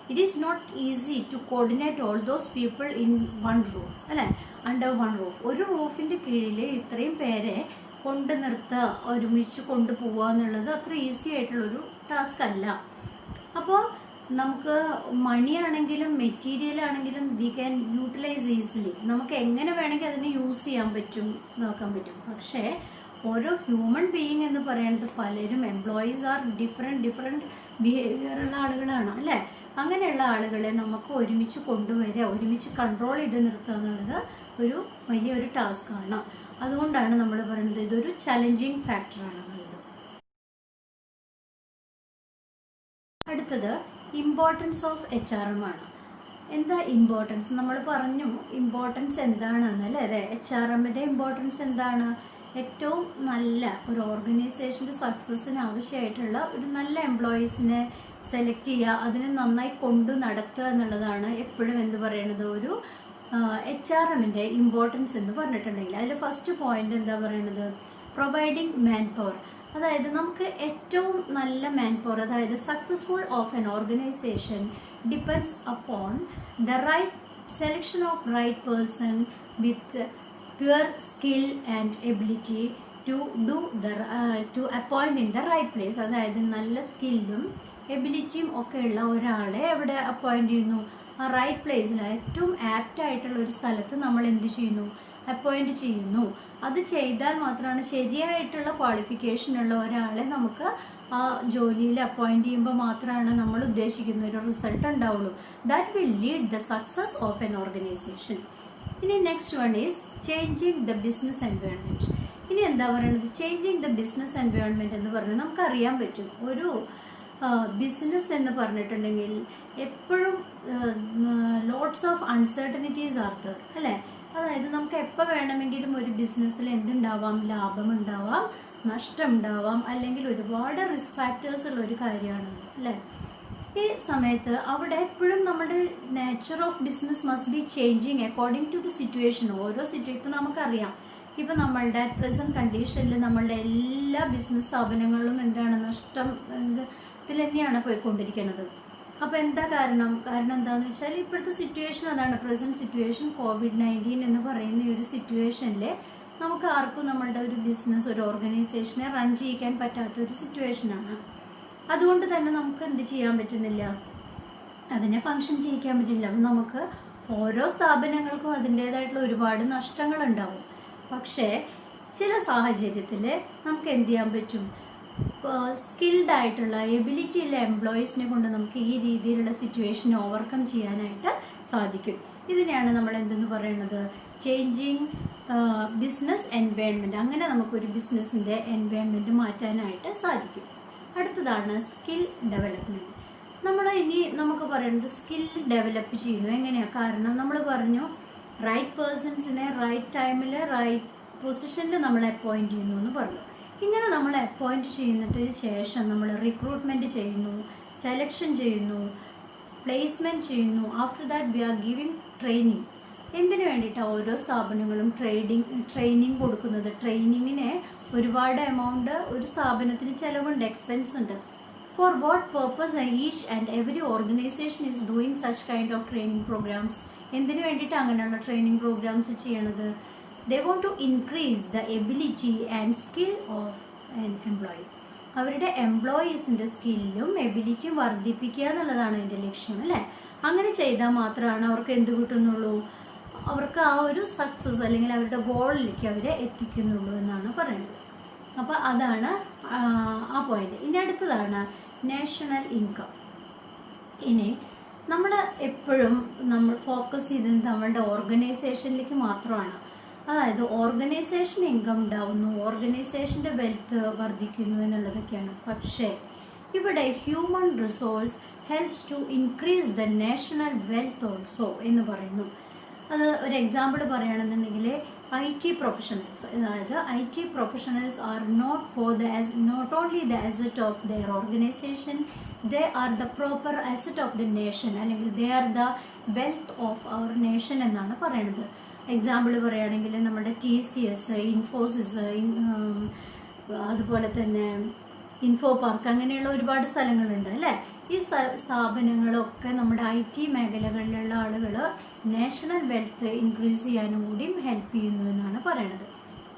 It is not easy to coordinate all those people in one roof, അല്ലെ? Under one roof. ഒരു റൂഫിന്റെ കീഴിൽ ഇത്രയും പേരെ കൊണ്ട് നിർത്തുക, ഒരുമിച്ച് കൊണ്ടുപോവുക എന്നുള്ളത് അത്ര ഈസി ആയിട്ടുള്ളൊരു ടാസ്ക് അല്ല. അപ്പോൾ നമുക്ക് മണിയാണെങ്കിലും മെറ്റീരിയൽ ആണെങ്കിലും വി ക്യാൻ യൂട്ടിലൈസ് ഈസിലി. നമുക്ക് എങ്ങനെ വേണമെങ്കിൽ അതിനെ യൂസ് ചെയ്യാൻ പറ്റും, നോക്കാൻ പറ്റും. പക്ഷേ ഓരോ ഹ്യൂമൻ ബീയിങ് എന്ന് പറയുന്നത് പലരും എംപ്ലോയീസ് ആർ ഡിഫറെൻറ്റ് ബിഹേവിയറുള്ള ആളുകളാണ്, അല്ലേ? അങ്ങനെയുള്ള ആളുകളെ നമുക്ക് ഒരുമിച്ച് കൊണ്ടുവരിക, ഒരുമിച്ച് കൺട്രോൾ ചെയ്ത് നിർത്തുക എന്നുള്ളത് ഒരു വലിയൊരു ടാസ്ക്കാണ്. അതുകൊണ്ടാണ് നമ്മൾ പറയുന്നത് ഇതൊരു ചലഞ്ചിങ് ഫാക്ടറാണ് എന്നുള്ളത്. അടുത്തത് ഇമ്പോർട്ടൻസ് ഓഫ് HRM ആണ്. എന്താ ഇമ്പോർട്ടൻസ്? നമ്മൾ പറഞ്ഞു ഇമ്പോർട്ടൻസ് എന്താണെന്നല്ലേ. അതെ, HRMന്റെ ഇമ്പോർട്ടൻസ് എന്താണ്? ഏറ്റവും നല്ല ഒരു ഓർഗനൈസേഷൻ്റെ സക്സസ്സിന് ആവശ്യമായിട്ടുള്ള ഒരു നല്ല എംപ്ലോയീസിനെ സെലക്ട് ചെയ്യുക, അതിനെ നന്നായി കൊണ്ടു നടത്തുക എന്നുള്ളതാണ് എപ്പോഴും എന്ത് പറയണത്, ഒരു HRMന്റെ ഇമ്പോർട്ടൻസ് എന്ന് പറഞ്ഞിട്ടുണ്ടെങ്കിൽ. അതിൽ ഫസ്റ്റ് പോയിന്റ് എന്താ പറയണത്? Providing manpower. അതായത് നമുക്ക് ഏറ്റവും നല്ല മാൻ പവർ, അതായത് successful of an organization depends upon the right selection of right person with pure skill and ability to do to appoint in the right place. അതായത് നല്ല സ്കില്ലും എബിലിറ്റിയും ഒക്കെ ഉള്ള ഒരാളെ എവിടെ അപ്പോയിന്റ് ചെയ്യുന്നു? ആ റൈറ്റ് പ്ലേസിൽ, ഏറ്റവും ആപ്റ്റ് ആയിട്ടുള്ള ഒരു സ്ഥലത്ത് നമ്മൾ എന്ത് ചെയ്യുന്നു? അപ്പോയിന്റ് ചെയ്യുന്നു. അത് ചെയ്താൽ മാത്രമാണ് ശരിയായിട്ടുള്ള ക്വാളിഫിക്കേഷൻ ഉള്ള ഒരാളെ നമുക്ക് ആ ജോലിയിൽ അപ്പോയിന്റ് ചെയ്യുമ്പോൾ മാത്രമാണ് നമ്മൾ ഉദ്ദേശിക്കുന്ന ഒരു റിസൾട്ട് ഉണ്ടാവുള്ളൂ. That will lead the success of an organisation. ഇനി next one is changing the business environment. ഇനി എന്താ പറയുന്നത്? ചേഞ്ചിങ് ദ ബിസിനസ് എൻവയോൺമെന്റ് എന്ന് പറഞ്ഞാൽ നമുക്കറിയാൻ പറ്റും, ഒരു ബിസിനസ് എന്ന് പറഞ്ഞിട്ടുണ്ടെങ്കിൽ എപ്പോഴും lots of uncertainties are there, അല്ലേ? അതായത് നമുക്ക് എപ്പോൾ വേണമെങ്കിലും ഒരു ബിസിനസ്സിൽ എന്തുണ്ടാവാം? ലാഭം ഉണ്ടാവാം, നഷ്ടം ഉണ്ടാവാം, അല്ലെങ്കിൽ ഒരുപാട് റിസ്ക് ഫാക്ടേഴ്സ് ഉള്ള ഒരു കാര്യമാണ്, അല്ലേ? ഈ സമയത്ത് അവിടെ എപ്പോഴും നമ്മുടെ nature of business must be changing according to the situation. ഓരോ ഇപ്പം നമുക്കറിയാം, ഇപ്പം നമ്മളുടെ പ്രസന്റ് കണ്ടീഷനിൽ നമ്മളുടെ എല്ലാ ബിസിനസ് സ്ഥാപനങ്ങളിലും എന്താണ്? നഷ്ടത്തിൽ തന്നെയാണ് പോയിക്കൊണ്ടിരിക്കുന്നത്. അപ്പോൾ എന്താ കാരണം എന്താണെന്ന് വെച്ചാൽ ഇപ്പോഴത്തെ സിറ്റുവേഷൻ അതാണ്. പ്രസന്റ് സിറ്റുവേഷൻ COVID-19 എന്ന് പറയുന്ന ഈ ഒരു സിറ്റുവേഷനിൽ നമുക്ക് ആർക്കും നമ്മളുടെ ഒരു ബിസിനസ്, ഒരു ഓർഗനൈസേഷനെ റൺ ചെയ്യിക്കാൻ പറ്റാത്ത ഒരു സിറ്റുവേഷനാണ്. അതുകൊണ്ട് തന്നെ നമുക്ക് എന്ത് ചെയ്യാൻ പറ്റുന്നില്ല? അതിനെ ഫങ്ഷൻ ചെയ്യിക്കാൻ പറ്റില്ല. നമുക്ക് ഓരോ സ്ഥാപനങ്ങൾക്കും അതിൻ്റേതായിട്ടുള്ള ഒരുപാട് നഷ്ടങ്ങളുണ്ടാവും. പക്ഷേ ചില സാഹചര്യത്തിൽ നമുക്ക് എന്ത് ചെയ്യാൻ പറ്റും? സ്കിൽഡ് ആയിട്ടുള്ള എബിലിറ്റി ഉള്ള എംപ്ലോയീസിനെ കൊണ്ട് നമുക്ക് ഈ രീതിയിലുള്ള സിറ്റുവേഷനെ ഓവർകം ചെയ്യാനായിട്ട് സാധിക്കും. ഇതിനെയാണ് നമ്മൾ എന്തെന്ന് പറയുന്നത്? Changing business environment. അങ്ങനെ നമുക്കൊരു ബിസിനസിന്റെ എൻവയോൺമെന്റ് മാറ്റാനായിട്ട് സാധിക്കും. അടുത്തതാണ് സ്കിൽ ഡെവലപ്മെന്റ്. നമുക്ക് പറയുന്നത് സ്കിൽ ഡെവലപ്പ് ചെയ്യുന്നു എങ്ങനെയാ? കാരണം നമ്മൾ പറഞ്ഞു റൈറ്റ് പേഴ്സൺസിനെ റൈറ്റ് ടൈമിൽ റൈറ്റ് പൊസിഷനിൽ നമ്മൾ അപ്പോയിന്റ് ചെയ്യുന്നു എന്ന് പറഞ്ഞു. ഇങ്ങനെ നമ്മൾ അപ്പോയിന്റ് ചെയ്യുന്നതിന് ശേഷം നമ്മൾ റിക്രൂട്ട്മെന്റ് ചെയ്യുന്നു, സെലക്ഷൻ ചെയ്യുന്നു, പ്ലേസ്മെന്റ് ചെയ്യുന്നു. After that we are giving training. എന്തിനു വേണ്ടിയിട്ടാണ് ഓരോ സ്ഥാപനങ്ങളും ട്രെയിനിങ് കൊടുക്കുന്നത്? ട്രെയിനിങ്ങിന് ഒരുപാട് എമൗണ്ട് ഒരു സ്ഥാപനത്തിന് ചിലവുണ്ട്, എക്സ്പെൻസ് ഉണ്ട്. For what purpose each and every organisation is doing such kind of training programmes. എന്തിനു വേണ്ടിയിട്ട് അങ്ങനെയുള്ള ട്രെയിനിങ് പ്രോഗ്രാംസ് ചെയ്യണത്? They want to increase the ability and skill of an employee. അവരുടെ എംപ്ലോയീസിന്റെ സ്കില്ലും എബിലിറ്റിയും വർദ്ധിപ്പിക്കുക എന്നുള്ളതാണ് അതിന്റെ ലക്ഷ്യം, അല്ലേ? അങ്ങനെ ചെയ്താൽ മാത്രമാണ് അവർക്ക് എന്ത് കിട്ടുന്നുള്ളൂ? അവർക്ക് ആ ഒരു സക്സസ് അല്ലെങ്കിൽ അവരുടെ ഗോളിലേക്ക് അവരെ എത്തിക്കുന്നുള്ളൂ എന്നാണ് പറയുന്നത്. അപ്പോൾ അതാണ് ആ പോയിന്റ്. ഇനി അടുത്തതാണ് നാഷണൽ ഇൻകം. ഇനി നമ്മൾ എപ്പോഴും ഫോക്കസ് ചെയ്തത് നമ്മളുടെ ഓർഗനൈസേഷനിലേക്ക് മാത്രമാണ്. അതായത് ഓർഗനൈസേഷൻ ഇൻകം ഉണ്ടാവുന്നു, ഓർഗനൈസേഷന്റെ വെൽത്ത് വർദ്ധിക്കുന്നു എന്നുള്ളതൊക്കെയാണ്. പക്ഷേ ഇവിടെ human resource helps to increase the national wealth also എന്ന് പറയുന്നു. അത് ഒരു എക്സാമ്പിൾ പറയുകയാണെന്നുണ്ടെങ്കിൽ IT professionals. അതായത് IT professionals are not only the asset of their organization, they are the proper asset of the nation, അല്ലെങ്കിൽ they are the wealth of our nation എന്നാണ് പറയുന്നത്. Example പറയുകയാണെങ്കിൽ നമ്മുടെ TCS, ഇൻഫോസിസ്, അതുപോലെ തന്നെ ഇൻഫോ പാർക്ക്, അങ്ങനെയുള്ള ഒരുപാട് സ്ഥലങ്ങളുണ്ട്, അല്ലേ? ഈ സ്ഥാപനങ്ങളൊക്കെ നമ്മുടെ IT മേഖലകളിലുള്ള ആളുകൾ നാഷണൽ വെൽത്ത് ഇൻക്രീസ് ചെയ്യാനും കൂടി ഹെൽപ്പ് ചെയ്യുന്നു എന്നാണ് പറയണത്.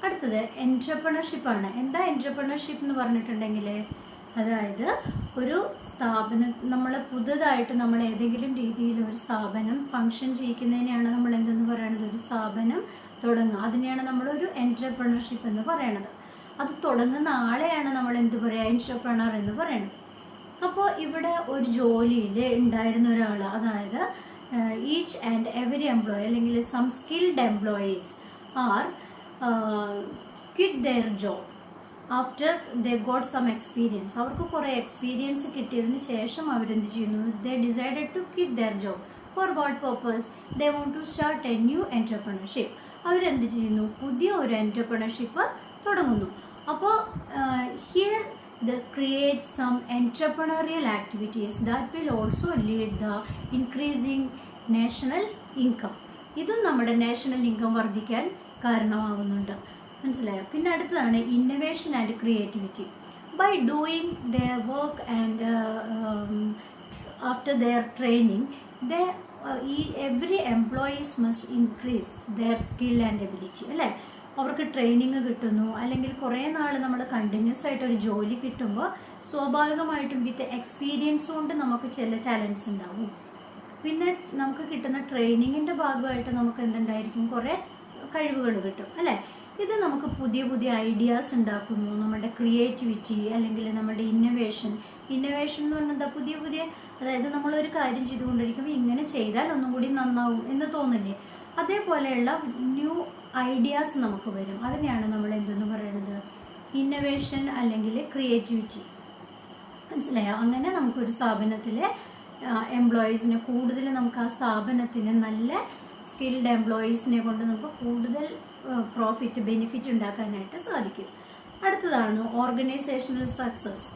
അടുത്തത് എൻട്രപ്രണർഷിപ്പാണ്. എന്താ എൻട്രപ്രണർഷിപ്പ് എന്ന് പറഞ്ഞിട്ടുണ്ടെങ്കിൽ, അതായത് ഒരു സ്ഥാപനം പുതുതായിട്ട് നമ്മൾ ഏതെങ്കിലും രീതിയിൽ ഒരു സ്ഥാപനം ഫങ്ഷൻ ചെയ്യിക്കുന്നതിനെയാണ് നമ്മൾ എന്തെന്ന് പറയുന്നത്? ഒരു സ്ഥാപനം തുടങ്ങുക. അതിനെയാണ് നമ്മളൊരു എൻട്രപ്രണർഷിപ്പ് എന്ന് പറയണത്. അത് തുടങ്ങുന്ന ആളെയാണ് നമ്മൾ എന്ത് പറയുക? എൻട്രപ്രണർ എന്ന് പറയുന്നത്. അപ്പോൾ ഇവിടെ ഒരു ജോലിയിൽ ഉണ്ടായിരുന്ന ഒരാൾ, അതായത് ഈച്ച് ആൻഡ് എവറി എംപ്ലോയി അല്ലെങ്കിൽ some skilled employees are quit their job. After they got some experience, അവർക്ക് കുറേ എക്സ്പീരിയൻസ് കിട്ടിയതിന് ശേഷം അവരെന്ത് ചെയ്യുന്നു, they decided to quit their job. For what purpose? They want to start a new entrepreneurship. അവരെന്ത് ചെയ്യുന്നു, പുതിയ ഒരു എന്റർപ്രണർഷിപ്പ് തുടങ്ങുന്നു. അപ്പോൾ here they create some entrepreneurial activities that will also lead the increasing national income. ഇതും നമ്മുടെ national income വർദ്ധിക്കാൻ കാരണമാകുന്നുണ്ട്. മനസ്സിലായോ? പിന്നെ അടുത്തതാണ് innovation and creativity. By doing their work and after their training every employees must increase their skill and ability. അല്ലേ? അവർക്ക് training കിട്ടുന്നു, അല്ലെങ്കിൽ കുറേ നാൾ നമ്മൾ കണ്ടിന്യൂസ് ആയിട്ട് ഒരു ജോലി കിട്ടുമ്പോൾ സ്വാഭാവികമായിട്ടും വിത്ത് എക്സ്പീരിയൻസ് കൊണ്ട് നമുക്ക് ചില ടാലൻസ് ഉണ്ടാവും. പിന്നെ നമുക്ക് കിട്ടുന്ന ട്രെയിനിങ്ങിൻ്റെ ഭാഗമായിട്ട് നമുക്ക് എന്തുണ്ടായിരിക്കും, കുറേ കഴിവുകൾ കിട്ടും. അല്ലേ? ഇത് നമുക്ക് പുതിയ പുതിയ ഐഡിയാസ് ഉണ്ടാക്കുന്നു, നമ്മുടെ ക്രിയേറ്റിവിറ്റി അല്ലെങ്കിൽ നമ്മുടെ ഇന്നൊവേഷൻ എന്ന് പറഞ്ഞാൽ എന്താ, പുതിയ പുതിയ, അതായത് നമ്മളൊരു കാര്യം ചെയ്തുകൊണ്ടിരിക്കുമ്പോൾ ഇങ്ങനെ ചെയ്താൽ ഒന്നും കൂടി നന്നാവും എന്ന് തോന്നില്ലേ, അതേപോലെയുള്ള ന്യൂ ഐഡിയാസ് നമുക്ക് വരും. അതിനെയാണ് നമ്മൾ എന്തെന്ന് പറയുന്നത്, ഇന്നൊവേഷൻ അല്ലെങ്കിൽ ക്രിയേറ്റിവിറ്റി. മനസ്സിലായോ? അങ്ങനെ നമുക്കൊരു സ്ഥാപനത്തിലെ എംപ്ലോയീസിനെ കൂടുതൽ നമുക്ക് ആ സ്ഥാപനത്തിന് നല്ല സ്കിൽഡ് എംപ്ലോയീസിനെ കൊണ്ട് നമുക്ക് കൂടുതൽ പ്രോഫിറ്റ് ബെനിഫിറ്റ് ഉണ്ടാക്കാനായിട്ട് സാധിക്കും. അടുത്തതാണ് ഓർഗനൈസേഷണൽ സക്സസ്.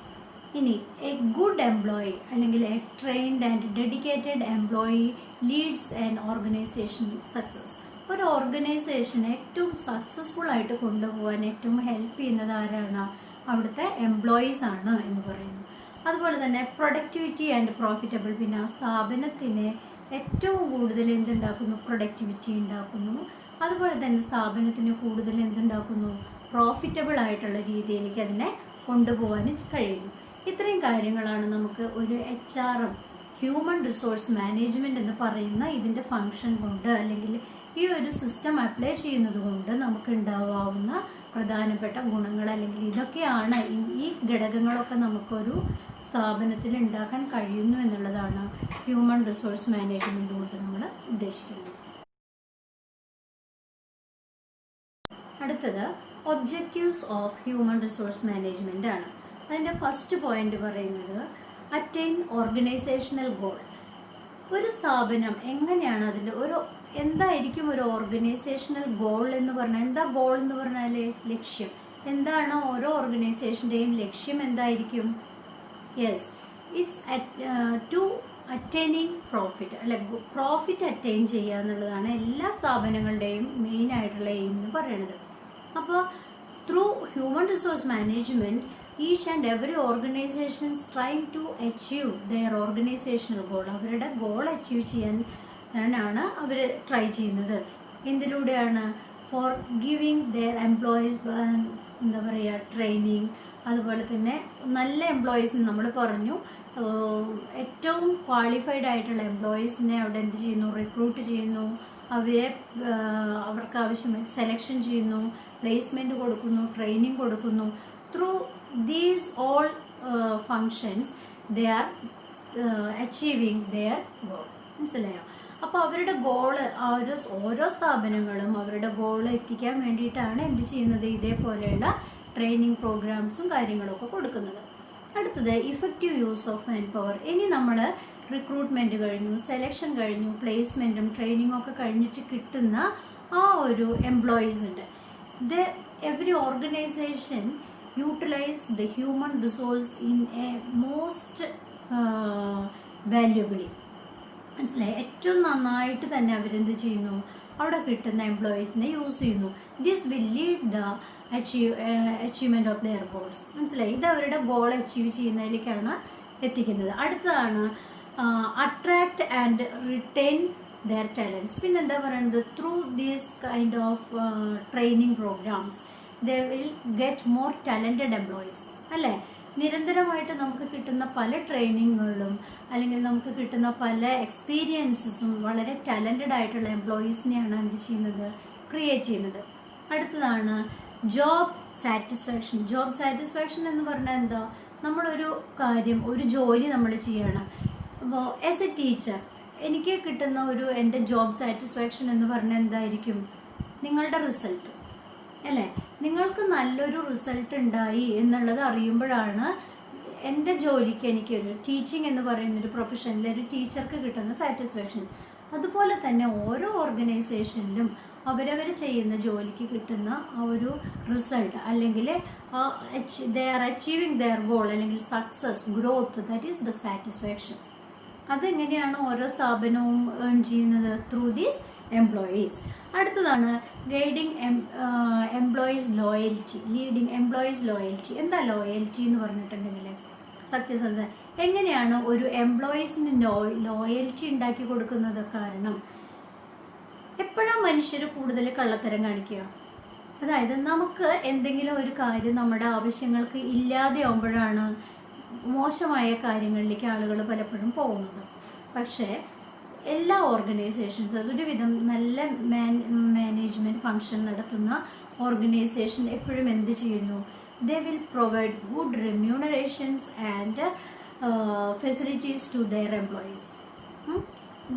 ഇനി എ ഗുഡ് എംപ്ലോയി അല്ലെങ്കിൽ a trained and dedicated employee leads an organization success. ഒരു ഓർഗനൈസേഷൻ ഏറ്റവും സക്സസ്ഫുൾ ആയിട്ട് കൊണ്ടുപോകാൻ ഏറ്റവും ഹെൽപ്പ് ചെയ്യുന്നത് ആരാണ്? അവിടുത്തെ എംപ്ലോയീസ് ആണ് എന്ന് പറയുന്നു. അതുപോലെ തന്നെ പ്രൊഡക്ടിവിറ്റി ആൻഡ് പ്രോഫിറ്റബിൾ. പിന്നെ ആ സ്ഥാപനത്തിന് ഏറ്റവും കൂടുതൽ എന്തുണ്ടാക്കുന്നു, പ്രൊഡക്ടിവിറ്റി ഉണ്ടാക്കുന്നു. അതുപോലെ തന്നെ സ്ഥാപനത്തിന് കൂടുതൽ എന്തുണ്ടാക്കുന്നു, പ്രോഫിറ്റബിൾ ആയിട്ടുള്ള രീതിയിലേക്ക് അതിനെ കൊണ്ടുപോകാനും കഴിയുന്നു. ഇത്രയും കാര്യങ്ങളാണ് നമുക്ക് ഒരു HRM, ഹ്യൂമൻ റിസോഴ്സ് മാനേജ്മെന്റ് എന്ന് പറയുന്ന ഇതിൻ്റെ ഫങ്ഷൻ കൊണ്ട് അല്ലെങ്കിൽ ഈ ഒരു സിസ്റ്റം അപ്ലൈ ചെയ്യുന്നത് കൊണ്ട് നമുക്ക് ഉണ്ടാവാവുന്ന പ്രധാനപ്പെട്ട ഗുണങ്ങൾ, അല്ലെങ്കിൽ ഇതൊക്കെയാണ് ഈ ഘടകങ്ങളൊക്കെ നമുക്കൊരു സ്ഥാപനത്തിൽ ഉണ്ടാക്കാൻ കഴിയുന്നു എന്നുള്ളതാണ് ഹ്യൂമൻ റിസോഴ്സ് മാനേജ്മെന്റ് കൊണ്ട് നമ്മൾ ഉദ്ദേശിക്കുന്നത്. അടുത്തത് objectives of human resource management ആണ്. അതിൻ്റെ ഫസ്റ്റ് പോയിന്റ് പറയുന്നത് അറ്റൈൻ ഓർഗനൈസേഷണൽ ഗോൾ. ഒരു സ്ഥാപനം എങ്ങനെയാണ് അതിൻ്റെ എന്തായിരിക്കും ഒരു ഓർഗനൈസേഷണൽ ഗോൾ എന്ന് പറഞ്ഞാൽ? എന്താ ഗോൾ എന്ന് പറഞ്ഞാൽ ലക്ഷ്യം. എന്താണ് ഓരോ ഓർഗനൈസേഷൻ്റെയും ലക്ഷ്യം എന്തായിരിക്കും? Yes, it's to attaining profit, അല്ലെ? പ്രോഫിറ്റ് അറ്റൈൻ ചെയ്യുക എന്നുള്ളതാണ് എല്ലാ സ്ഥാപനങ്ങളുടെയും മെയിൻ ആയിട്ടുള്ള എയിം എന്ന് പറയുന്നത്. അപ്പോൾ through human resource management each and every organizations trying to achieve their organizational goal. അവരുടെ ഗോൾ അച്ചീവ് ചെയ്യാനാണ് അവർ ട്രൈ ചെയ്യുന്നത്. എന്തിലൂടെയാണ്? ഫോർ ഗിവിങ് ദെയർ എംപ്ലോയീസ് എന്താ പറയുക, ട്രെയിനിങ്. അതുപോലെ തന്നെ നല്ല എംപ്ലോയീസിന് നമ്മൾ പറഞ്ഞു, ഏറ്റവും ക്വാളിഫൈഡ് ആയിട്ടുള്ള എംപ്ലോയീസിനെ അവിടെ എന്ത് ചെയ്യുന്നു, റിക്രൂട്ട് ചെയ്യുന്നു. അവർക്ക് ആവശ്യമായി സെലക്ഷൻ ചെയ്യുന്നു, പ്ലേസ്മെന്റ് കൊടുക്കുന്നു, ട്രെയിനിങ് കൊടുക്കുന്നു. Through these all functions they are achieving their goal. മനസ്സിലായോ? അപ്പോൾ അവരുടെ ഗോള് ഓരോ സ്ഥാപനങ്ങളും അവരുടെ ഗോള് എത്തിക്കാൻ വേണ്ടിയിട്ടാണ് എന്ത് ചെയ്യുന്നത്, ഇതേപോലെയുള്ള ട്രെയിനിങ് പ്രോഗ്രാംസും കാര്യങ്ങളൊക്കെ കൊടുക്കുന്നത്. അടുത്തത് effective use of man power. ഇനി നമ്മൾ റിക്രൂട്ട്മെന്റ് കഴിഞ്ഞു, സെലക്ഷൻ കഴിഞ്ഞു, പ്ലേസ്മെന്റും ട്രെയിനിങ്ങും ഒക്കെ കഴിഞ്ഞിട്ട് കിട്ടുന്ന ആ ഒരു എംപ്ലോയീസ് ഉണ്ട്. Every organization utilize the human resource in a most valuably. മനസ്സിലായി? ഏറ്റവും നന്നായിട്ട് തന്നെ അവരെന്ത് ചെയ്യുന്നു, അവിടെ കിട്ടുന്ന എംപ്ലോയീസിനെ യൂസ് ചെയ്യുന്നു. This will lead the achievement of their goals. മനസ്സിലായി? ഇത് അവരുടെ ഗോൾ അച്ചീവ് ചെയ്യുന്നതിലേക്കാണ് എത്തിക്കുന്നത്. അടുത്തതാണ് attract and retain their talents. പിന്നെന്താ പറയുന്നത്, through these kind of training programmes they will get more talented employees. അല്ലേ? നിരന്തരമായിട്ട് നമുക്ക് കിട്ടുന്ന പല ട്രെയിനിങ്ങുകളിലും അല്ലെങ്കിൽ നമുക്ക് കിട്ടുന്ന പല എക്സ്പീരിയൻസസും വളരെ ടാലന്റഡ് ആയിട്ടുള്ള എംപ്ലോയീസിനെയാണ് എന്ത് ചെയ്യുന്നത്, ക്രിയേറ്റ് ചെയ്യുന്നത്. അടുത്തതാണ് ജോബ് സാറ്റിസ്ഫാക്ഷൻ. ജോബ് സാറ്റിസ്ഫാക്ഷൻ എന്ന് പറഞ്ഞാൽ എന്താ, നമ്മളൊരു കാര്യം, ഒരു ജോലി നമ്മൾ ചെയ്യണം. അപ്പോൾ ആസ് എ ടീച്ചർ എനിക്ക് കിട്ടുന്ന എൻ്റെ ജോബ് സാറ്റിസ്ഫാക്ഷൻ എന്ന് പറഞ്ഞാൽ എന്തായിരിക്കും, നിങ്ങളുടെ റിസൾട്ട്. അല്ലേ? നിങ്ങൾക്ക് നല്ലൊരു റിസൾട്ട് ഉണ്ടായി എന്നുള്ളത് അറിയുമ്പോഴാണ് എൻ്റെ ജോലിക്ക് എനിക്കൊരു ടീച്ചിങ് എന്ന് പറയുന്നൊരു പ്രൊഫഷനിൽ ഒരു ടീച്ചർക്ക് കിട്ടുന്ന സാറ്റിസ്ഫാക്ഷൻ. അതുപോലെ തന്നെ ഓരോ ഓർഗനൈസേഷനിലും അവരവർ ചെയ്യുന്ന ജോലിക്ക് കിട്ടുന്ന ആ ഒരു റിസൾട്ട്, അല്ലെങ്കിൽ they are achieving their goal, അല്ലെങ്കിൽ success, growth, that is the satisfaction. അതെങ്ങനെയാണ് ഓരോ സ്ഥാപനവും ഏൺ ചെയ്യുന്നത്? Through these employees. അടുത്തതാണ് guiding employees loyalty, leading employees loyalty. എന്താ ലോയൽറ്റി എന്ന് പറഞ്ഞിട്ടുണ്ടെങ്കിൽ സത്യസന്ധത. എങ്ങനെയാണ് ഒരു എംപ്ലോയീസിന് ലോയൽറ്റി ഉണ്ടാക്കി കൊടുക്കുന്നത്? കാരണം എപ്പോഴാണ് മനുഷ്യർ കൂടുതൽ കള്ളത്തരം കാണിക്കുക? അതായത് നമുക്ക് എന്തെങ്കിലും ഒരു കാര്യം നമ്മുടെ ആവശ്യങ്ങൾക്ക് ഇല്ലാതെയാവുമ്പോഴാണ് മോശമായ കാര്യങ്ങളിലേക്ക് ആളുകൾ പലപ്പോഴും പോകുന്നത്. പക്ഷേ എല്ലാ ഓർഗനൈസേഷൻസ്, അതൊരുവിധം നല്ല മാനേജ്മെന്റ് ഫംഗ്ഷൻ നടത്തുന്ന ഓർഗനൈസേഷൻ എപ്പോഴും എന്ത് ചെയ്യുന്നു? They will provide good remunerations and facilities to their employees.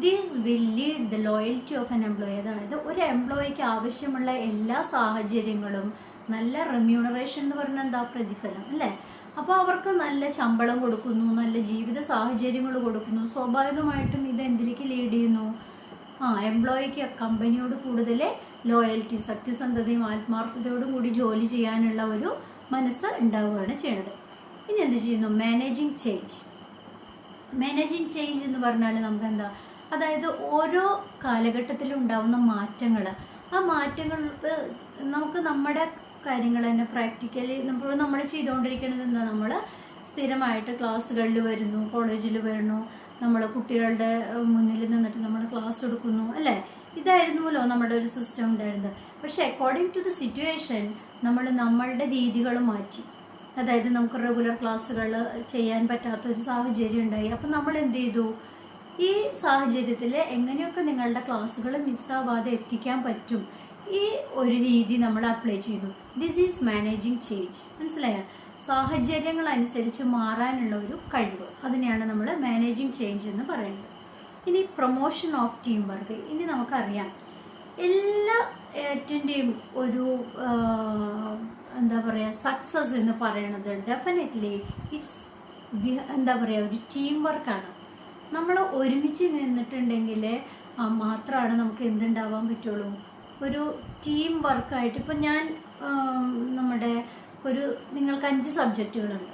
These will lead the loyalty of an employee. അതായത് ഒരു എംപ്ലോയിക്ക് ആവശ്യമുള്ള എല്ലാ സാഹചര്യങ്ങളും, നല്ല റെമ്യൂണറേഷൻ എന്ന് പറഞ്ഞാൽ എന്താ? പ്രതിഫലം, അല്ലേ? അപ്പോൾ അവർക്ക് നല്ല ശമ്പളം കൊടുക്കുന്നു, നല്ല ജീവിത സാഹചര്യങ്ങൾ കൊടുക്കുന്നു. സ്വാഭാവികമായിട്ടും ഇത് എന്തിലേക്ക് ലീഡ് ചെയ്യുന്നു? എംപ്ലോയിക്ക് കമ്പനിയോട് കൂടുതൽ ലോയൽറ്റി, സത്യസന്ധതയും ആത്മാർത്ഥതയോടും കൂടി ജോലി ചെയ്യാനുള്ള ഒരു മനസ്സ് ഉണ്ടാവുകയാണ് ചെയ്യുന്നത്. ഇനി എന്ത് ചെയ്യുന്നു? Managing change. മാനേജിങ് ചേഞ്ച് എന്ന് പറഞ്ഞാൽ നമുക്ക് എന്താ? അതായത് ഓരോ കാലഘട്ടത്തിലും ഉണ്ടാവുന്ന മാറ്റങ്ങൾ, ആ മാറ്റങ്ങൾക്ക് നമുക്ക് നമ്മുടെ കാര്യങ്ങൾ തന്നെ പ്രാക്ടിക്കലി നമ്മൾ ചെയ്തുകൊണ്ടിരിക്കുന്നത് എന്താ? നമ്മൾ സ്ഥിരമായിട്ട് ക്ലാസ്സുകളിൽ വരുന്നു, കോളേജിൽ വരുന്നു, നമ്മൾ കുട്ടികളുടെ മുന്നിൽ നിന്നിട്ട് നമ്മൾ ക്ലാസ് എടുക്കുന്നു, അല്ലേ? ഇതായിരുന്നല്ലോ നമ്മുടെ ഒരു സിസ്റ്റം ഉണ്ടായിരുന്നത്. പക്ഷെ അക്കോർഡിംഗ് ടു ദി സിറ്റുവേഷൻ നമ്മൾ നമ്മളുടെ രീതികൾ മാറ്റി. അതായത് നമുക്ക് റെഗുലർ ക്ലാസ്സുകൾ ചെയ്യാൻ പറ്റാത്തൊരു സാഹചര്യം ഉണ്ടായി. അപ്പം നമ്മൾ എന്ത് ചെയ്തു? ഈ സാഹചര്യത്തിൽ എങ്ങനെയൊക്കെ നിങ്ങളുടെ ക്ലാസ്സുകൾ മിസ്സാവാതെ എത്തിക്കാൻ പറ്റും, ഈ ഒരു രീതി നമ്മൾ അപ്ലൈ ചെയ്തു. This is managing change. മനസ്സിലായ? സാഹചര്യങ്ങൾ അനുസരിച്ച് മാറാനുള്ള ഒരു കഴിവ്, അതിനെയാണ് നമ്മൾ മാനേജിങ് ചേഞ്ച് എന്ന് പറയുന്നത്. ഇനി പ്രൊമോഷൻ ഓഫ് ടീം വർക്ക്. ഇനി നമുക്കറിയാം എല്ലാറ്റിൻ്റെയും ഒരു എന്താ പറയുക, സക്സസ് എന്ന് പറയുന്നത് ഡെഫിനറ്റ്ലി ഇറ്റ്സ് എന്താ പറയുക, ഒരു ടീം വർക്കാണ്. നമ്മൾ ഒരുമിച്ച് നിന്നിട്ടുണ്ടെങ്കിൽ മാത്രമാണ് നമുക്ക് എന്തുണ്ടാവാൻ പറ്റുള്ളൂ? ഒരു ടീം വർക്കായിട്ട്. ഇപ്പം ഞാൻ നമ്മുടെ നിങ്ങൾക്ക് 5 സബ്ജക്റ്റുകളുണ്ട്.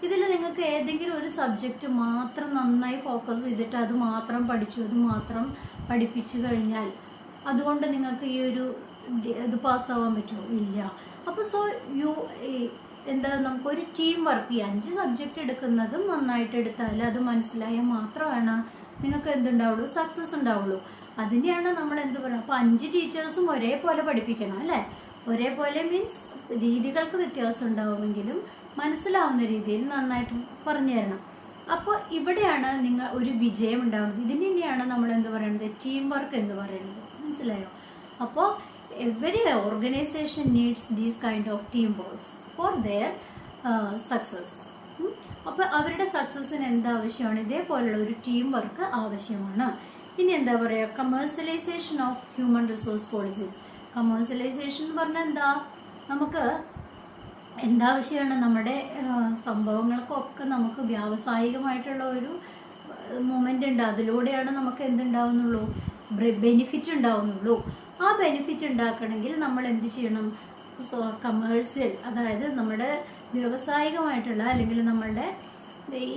ഇതിൽ നിങ്ങൾക്ക് ഏതെങ്കിലും ഒരു സബ്ജക്റ്റ് മാത്രം നന്നായി ഫോക്കസ് ചെയ്തിട്ട് അത് മാത്രം പഠിച്ചു, അത് മാത്രം പഠിപ്പിച്ചു കഴിഞ്ഞാൽ അതുകൊണ്ട് നിങ്ങൾക്ക് ഈ ഒരു ഇത് പാസ്സാവാൻ പറ്റുമോ? ഇല്ല. അപ്പോൾ നമുക്കൊരു ടീം വർക്ക്, ഈ 5 സബ്ജക്റ്റ് എടുക്കുന്നതും നന്നായിട്ട് എടുത്താൽ, അത് മനസ്സിലായാൽ മാത്രമാണ് നിങ്ങൾക്ക് എന്തുണ്ടാവുള്ളൂ? സക്സസ് ഉണ്ടാവുള്ളൂ. അതിനെയാണ് നമ്മൾ എന്ത് പറയുക? അപ്പോൾ 5 ടീച്ചേഴ്സും ഒരേപോലെ പഠിപ്പിക്കണം, അല്ലേ? ഒരേപോലെ മീൻസ് രീതികൾക്ക് വ്യത്യാസം ഉണ്ടാവുമെങ്കിലും മനസ്സിലാവുന്ന രീതിയിൽ നന്നായിട്ട് പറഞ്ഞു തരണം. അപ്പോൾ ഇവിടെയാണ് നിങ്ങൾ ഒരു വിജയം ഉണ്ടാവുന്നത്. ഇതിന് തന്നെയാണ് നമ്മൾ എന്ത് പറയുന്നത്? ടീം വർക്ക് എന്ന് പറയുന്നത്. മനസ്സിലായോ? അപ്പോൾ every organisation needs these kind of team works for their success. അപ്പോൾ അവരുടെ സക്സസ്സിന് എന്താവശ്യമാണ്? ഇതേപോലുള്ള ഒരു ടീം വർക്ക് ആവശ്യമാണ്. ഇനി എന്താ പറയുക? Commercialisation of human resource policies. Commercialisation എന്ന് പറഞ്ഞാൽ എന്താ? നമുക്ക് എന്താവശ്യമാണ്? നമ്മുടെ സംഭവങ്ങൾക്കൊക്കെ നമുക്ക് വ്യാവസായികമായിട്ടുള്ള ഒരു മൊമെൻ്റ് ഉണ്ട്. അതിലൂടെയാണ് നമുക്ക് എന്തുണ്ടാവുന്നുള്ളൂ? ബെനിഫിറ്റ് ഉണ്ടാവുന്നുള്ളൂ. ആ ബെനിഫിറ്റ് ഉണ്ടാക്കണമെങ്കിൽ നമ്മൾ എന്ത് ചെയ്യണം? കമേഴ്സ്യൽ, അതായത് നമ്മുടെ വ്യാവസായികമായിട്ടുള്ള അല്ലെങ്കിൽ നമ്മളുടെ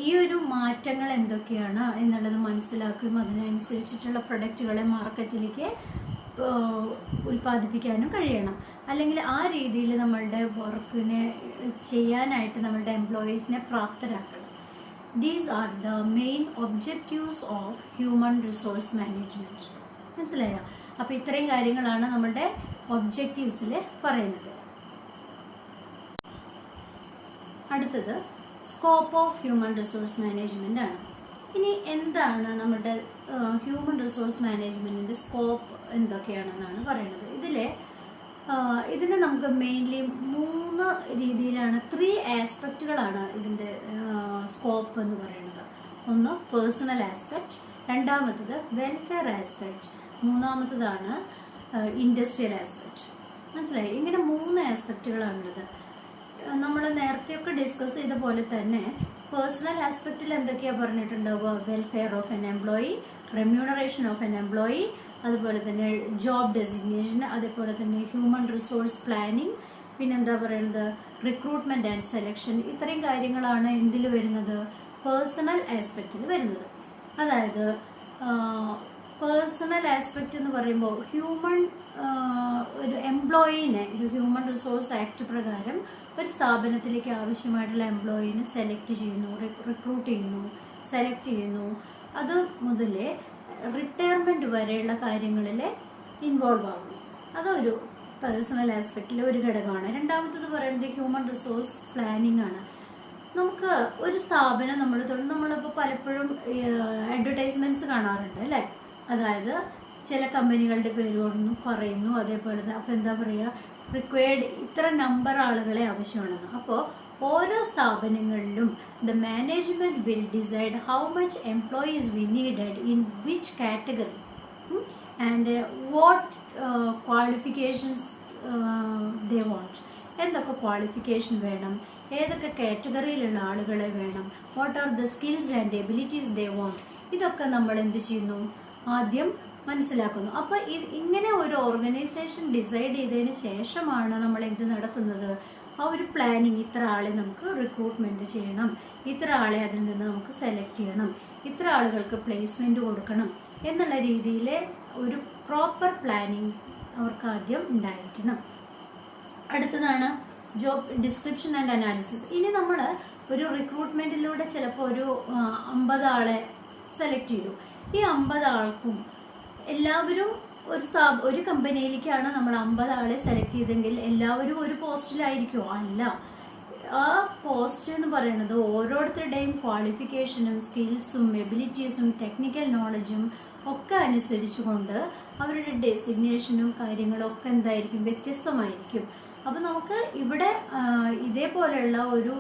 ഈ ഒരു മാറ്റങ്ങൾ എന്തൊക്കെയാണ് എന്നുള്ളത് മനസ്സിലാക്കുകയും അതിനനുസരിച്ചിട്ടുള്ള പ്രൊഡക്റ്റുകളെ മാർക്കറ്റിലേക്ക് ഉൽപ്പാദിപ്പിക്കാനും കഴിയണം. അല്ലെങ്കിൽ ആ രീതിയിൽ നമ്മളുടെ വർക്കിനെ ചെയ്യാനായിട്ട് നമ്മളുടെ എംപ്ലോയീസിനെ പ്രാപ്തരാക്കണം. These are the main objectives of human resource management. മനസ്സിലായോ? അപ്പോൾ ഇത്രയും കാര്യങ്ങളാണ് നമ്മളുടെ ഒബ്ജക്റ്റീവ്സിൽ പറയുന്നത്. അടുത്തത് scope of human resource management ആണ്. ഇനി എന്താണ് നമ്മുടെ ഹ്യൂമൻ റിസോഴ്സ് മാനേജ്മെന്റിന്റെ സ്കോപ്പ് എന്തൊക്കെയാണെന്നാണ് പറയുന്നത്. ഇതിനെ നമുക്ക് മെയിൻലി 3 രീതിയിലാണ്, 3 ആസ്പെക്റ്റുകളാണ് ഇതിൻ്റെ സ്കോപ്പ് എന്ന് പറയുന്നത്. ഒന്ന് പേഴ്സണൽ ആസ്പെക്റ്റ്, രണ്ടാമത്തത് വെൽഫെയർ ആസ്പെക്റ്റ്, മൂന്നാമത്തതാണ് ഇൻഡസ്ട്രിയൽ ആസ്പെക്റ്റ്. മനസ്സിലായി? ഇങ്ങനെ 3 ആസ്പെക്റ്റുകളാണുള്ളത്. നമ്മൾ നേരത്തെയൊക്കെ ഡിസ്കസ് ചെയ്ത പോലെ തന്നെ പേഴ്സണൽ ആസ്പെക്റ്റിൽ എന്തൊക്കെയാണ് പറഞ്ഞിട്ടുണ്ടാവുക? Welfare of an employee, remuneration of an employee, അതുപോലെ തന്നെ ജോബ് ഡെസിഗ്നേഷൻ, അതേപോലെ തന്നെ ഹ്യൂമൻ റിസോഴ്സ് പ്ലാനിങ്, പിന്നെന്താ പറയുന്നത്, റിക്രൂട്ട്മെന്റ് ആൻഡ് സെലക്ഷൻ. ഇത്രയും കാര്യങ്ങളാണ് എന്തിൽ വരുന്നത്? പേഴ്സണൽ ആസ്പെക്റ്റിൽ വരുന്നത്. അതായത് പേഴ്സണൽ ആസ്പെക്റ്റ് എന്ന് പറയുമ്പോൾ ഒരു എംപ്ലോയീനെ ഒരു ഹ്യൂമൻ റിസോഴ്സ് ആക്ട് പ്രകാരം ഒരു സ്ഥാപനത്തിലേക്ക് ആവശ്യമായിട്ടുള്ള എംപ്ലോയീനെ സെലക്ട് ചെയ്യുന്നു, റിക്രൂട്ട് ചെയ്യുന്നു, സെലക്ട് ചെയ്യുന്നു. അത് മുതലേ റിട്ടയർമെന്റ് വരെയുള്ള കാര്യങ്ങളിൽ ഇൻവോൾവ് ആകുന്നു. അതൊരു പേഴ്സണൽ ആസ്പെക്റ്റിലെ ഒരു ഘടകമാണ്. രണ്ടാമത്തത് പറയുന്നത് ഹ്യൂമൻ റിസോഴ്സ് പ്ലാനിങ് ആണ്. നമുക്ക് ഒരു സ്ഥാപനം നമ്മളിപ്പോൾ പലപ്പോഴും അഡ്വർടൈസ്മെന്റ്സ് കാണാറുണ്ട് അല്ലേ? അതായത് ചില കമ്പനികളുടെ പേരുകളൊന്നും പറയുന്നു, അതേപോലെ അപ്പോൾ എന്താ പറയുക, റിക്വയർഡ് ഇത്ര നമ്പർ ആളുകളെ ആവശ്യമാണെന്ന്. അപ്പോൾ ഓരോ സ്ഥാപനങ്ങളിലും the management will decide how much employees V needed in which category and what qualifications they want. എന്തൊക്കെ ക്വാളിഫിക്കേഷൻ വേണം, ഏതൊക്കെ കാറ്റഗറിയിലുള്ള ആളുകളെ വേണം, what are the skills and abilities they want. ഇതൊക്കെ നമ്മൾ എന്ത് ചെയ്യുന്നു? ആദ്യം മനസ്സിലാക്കുന്നു. അപ്പോൾ ഇങ്ങനെ ഒരു ഓർഗനൈസേഷൻ ഡിസൈഡ് ചെയ്തതിന് ശേഷമാണ് നമ്മൾ എന്ത് നടത്തുന്നത്? ആ ഒരു പ്ലാനിങ്, ഇത്ര ആളെ നമുക്ക് റിക്രൂട്ട്മെന്റ് ചെയ്യണം, ഇത്ര ആളെ അതിൽ നിന്ന് നമുക്ക് സെലക്ട് ചെയ്യണം, ഇത്ര ആളുകൾക്ക് പ്ലേസ്മെന്റ് കൊടുക്കണം എന്നുള്ള രീതിയിൽ ഒരു പ്രോപ്പർ പ്ലാനിങ് അവർക്ക് ആദ്യം ഉണ്ടായിരിക്കണം. അടുത്തതാണ് ജോബ് ഡിസ്ക്രിപ്ഷൻ ആൻഡ് അനാലിസിസ്. ഇനി നമ്മൾ ഒരു റിക്രൂട്ട്മെന്റിലൂടെ ചിലപ്പോൾ ഒരു 50 ആളെ സെലക്ട് ചെയ്തു. ഈ 50 ആൾക്കും എല്ലാവരും ഒരു കമ്പനിയിലേക്കാണ് നമ്മൾ 50 ആളെ സെലക്ട് ചെയ്തെങ്കിൽ എല്ലാവരും ഒരു പോസ്റ്റിലായിരിക്കുമോ? അല്ല. ആ പോസ്റ്റ് എന്ന് പറയുന്നത് ഓരോരുത്തരുടെയും ക്വാളിഫിക്കേഷനും സ്കിൽസും എബിലിറ്റീസും ടെക്നിക്കൽ നോളജും ഒക്കെ അനുസരിച്ചുകൊണ്ട് അവരുടെ ഡെസിഗ്നേഷനും കാര്യങ്ങളും ഒക്കെ എന്തായിരിക്കും? വ്യത്യസ്തമായിരിക്കും. അപ്പോൾ നമുക്ക് ഇവിടെ ഇതേപോലെയുള്ള ഒരു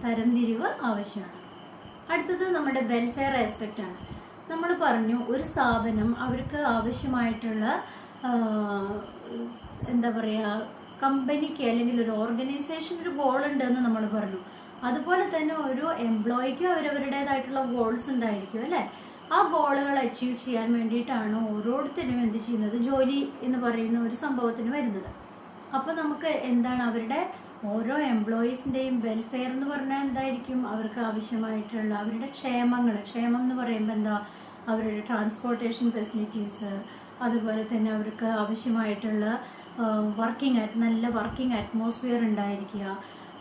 തരംതിരിവ് ആവശ്യമാണ്. അടുത്തത് നമ്മുടെ വെൽഫെയർ ആസ്പെക്റ്റ് ആണ്. നമ്മൾ പറഞ്ഞു ഒരു സ്ഥാപനം അവർക്ക് ആവശ്യമായിട്ടുള്ള എന്താ പറയുക, കമ്പനിക്ക് അല്ലെങ്കിൽ ഒരു ഓർഗനൈസേഷൻ ഒരു ഗോൾ ഉണ്ടെന്ന് നമ്മൾ പറഞ്ഞു. അതുപോലെ തന്നെ ഒരു എംപ്ലോയിക്ക് അവരവരുടേതായിട്ടുള്ള ഗോൾസ് ഉണ്ടായിരിക്കും അല്ലേ? ആ ഗോളുകൾ അച്ചീവ് ചെയ്യാൻ വേണ്ടിയിട്ടാണ് ഓരോരുത്തരും എന്ത് ചെയ്യുന്നത്? ജോലി എന്ന് പറയുന്ന ഒരു സംഭവത്തിന് വരുന്നത്. അപ്പോൾ നമുക്ക് എന്താണ് അവരുടെ ഓരോ എംപ്ലോയീസിൻ്റെയും വെൽഫെയർ എന്ന് പറഞ്ഞാൽ എന്തായിരിക്കും? അവർക്ക് ആവശ്യമായിട്ടുള്ള അവരുടെ ക്ഷേമം എന്ന് പറയുമ്പോൾ എന്താ? അവരുടെ ട്രാൻസ്പോർട്ടേഷൻ ഫെസിലിറ്റീസ്, അതുപോലെ തന്നെ അവർക്ക് ആവശ്യമായിട്ടുള്ള നല്ല വർക്കിംഗ് അറ്റ്മോസ്ഫിയർ ഉണ്ടായിരിക്കുക,